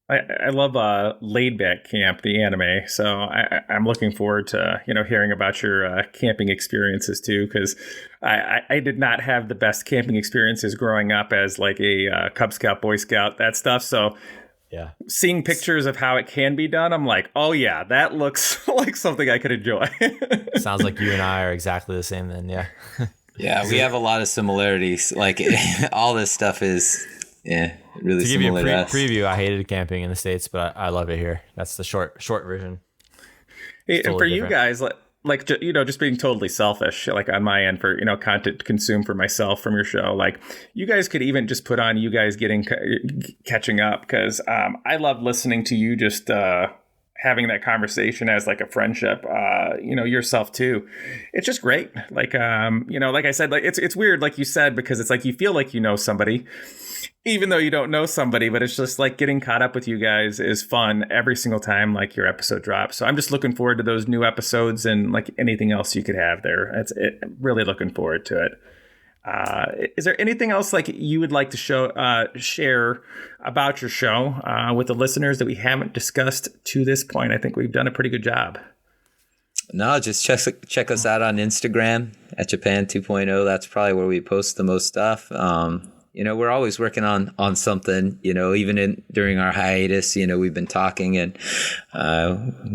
I love Laid Back Camp, the anime. So I'm looking forward to hearing about your camping experiences too, because I did not have the best camping experiences growing up as like a Cub Scout, Boy Scout, that stuff. So. Yeah. Seeing pictures of how it can be done, I'm like, oh yeah, that looks like something I could enjoy. Sounds like you and I are exactly the same then, Yeah, we have a lot of similarities. Like all this stuff is, really To give you a similar to us. preview, I hated camping in the States, but I love it here. That's the short version. Hey, and totally for you different. guys, just being totally selfish, like on my end for, content to consume for myself from your show, like you guys could even just put on you guys catching up, because I love listening to you just having that conversation as like a friendship, yourself too. It's just great. Like, like I said, like it's weird, like you said, because it's like you feel like you know somebody, even though you don't know somebody, but it's just like getting caught up with you guys is fun every single time like your episode drops. So I'm just looking forward to those new episodes and like anything else you could have there. Really looking forward to it. Is there anything else like you would like to share about your show with the listeners that we haven't discussed to this point? I think we've done a pretty good job. No, just check us out on Instagram at Japan 2.0. That's probably where we post the most stuff. We're always working on something, even during our hiatus, we've been talking and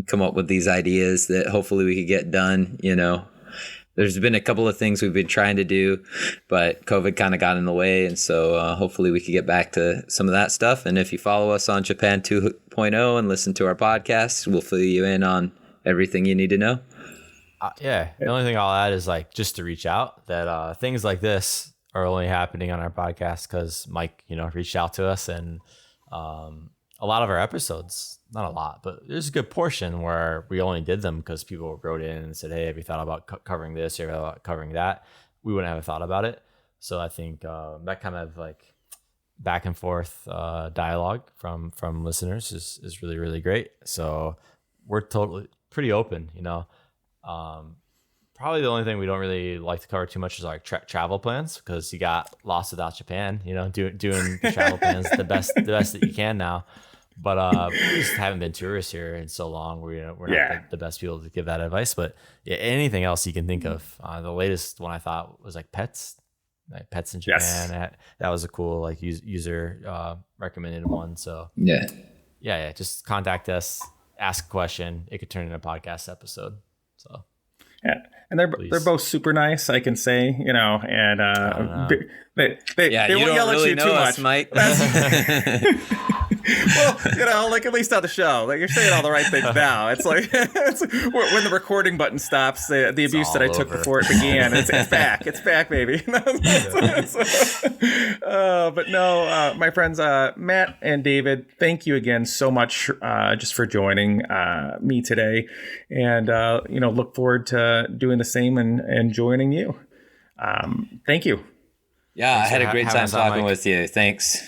come up with these ideas that hopefully we could get done. There's been a couple of things we've been trying to do, but COVID kind of got in the way. And so hopefully we could get back to some of that stuff. And if you follow us on Japan 2.0 and listen to our podcast, we'll fill you in on everything you need to know. The only thing I'll add is like just to reach out that things like this are only happening on our podcast because Mike, reached out to us, and a lot of our episodes, not a lot, but there's a good portion where we only did them because people wrote in and said, hey, have you thought about covering this or about covering that? We wouldn't have thought about it. So I think that kind of like back and forth dialogue from listeners is really, really great. So we're totally pretty open, Probably the only thing we don't really like to cover too much is like travel plans, because you got Lost Without Japan, doing the travel plans the best that you can now. But we just haven't been tourists here in so long. We're not the best people to give that advice. But yeah, anything else you can think of. The latest one I thought was like pets in Japan. Yes. That was a cool like user recommended one. So yeah, just contact us, ask a question. It could turn into a podcast episode. So. Yeah, and they're both super nice, I can say, and they won't yell at you too much, Mike. Well, like at least on the show, like you're saying all the right things now. It's like when the recording button stops, the abuse that I took before it began, it's back, baby. But no, my friends, Matt and David, thank you again so much just for joining me today, and look forward to doing the same and joining you. Thank you. Yeah, I had a great time talking with you. Thanks.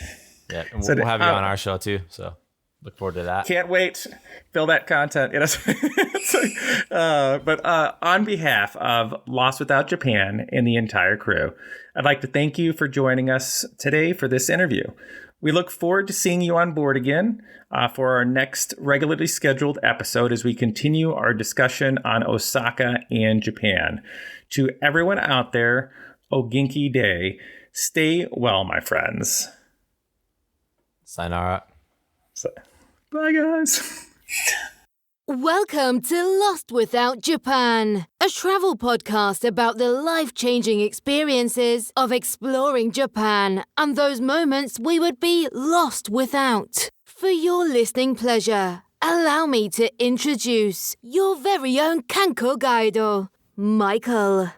Yeah, and we'll have you on our show too. So look forward to that. Can't wait. Fill that content. But on behalf of Lost Without Japan and the entire crew, I'd like to thank you for joining us today for this interview. We look forward to seeing you on board again for our next regularly scheduled episode as we continue our discussion on Osaka and Japan. To everyone out there, Ogenki Day. Stay well, my friends. Sayonara. Bye, guys. Welcome to Lost Without Japan, a travel podcast about the life-changing experiences of exploring Japan and those moments we would be lost without. For your listening pleasure, allow me to introduce your very own Kanko Guido, Michael.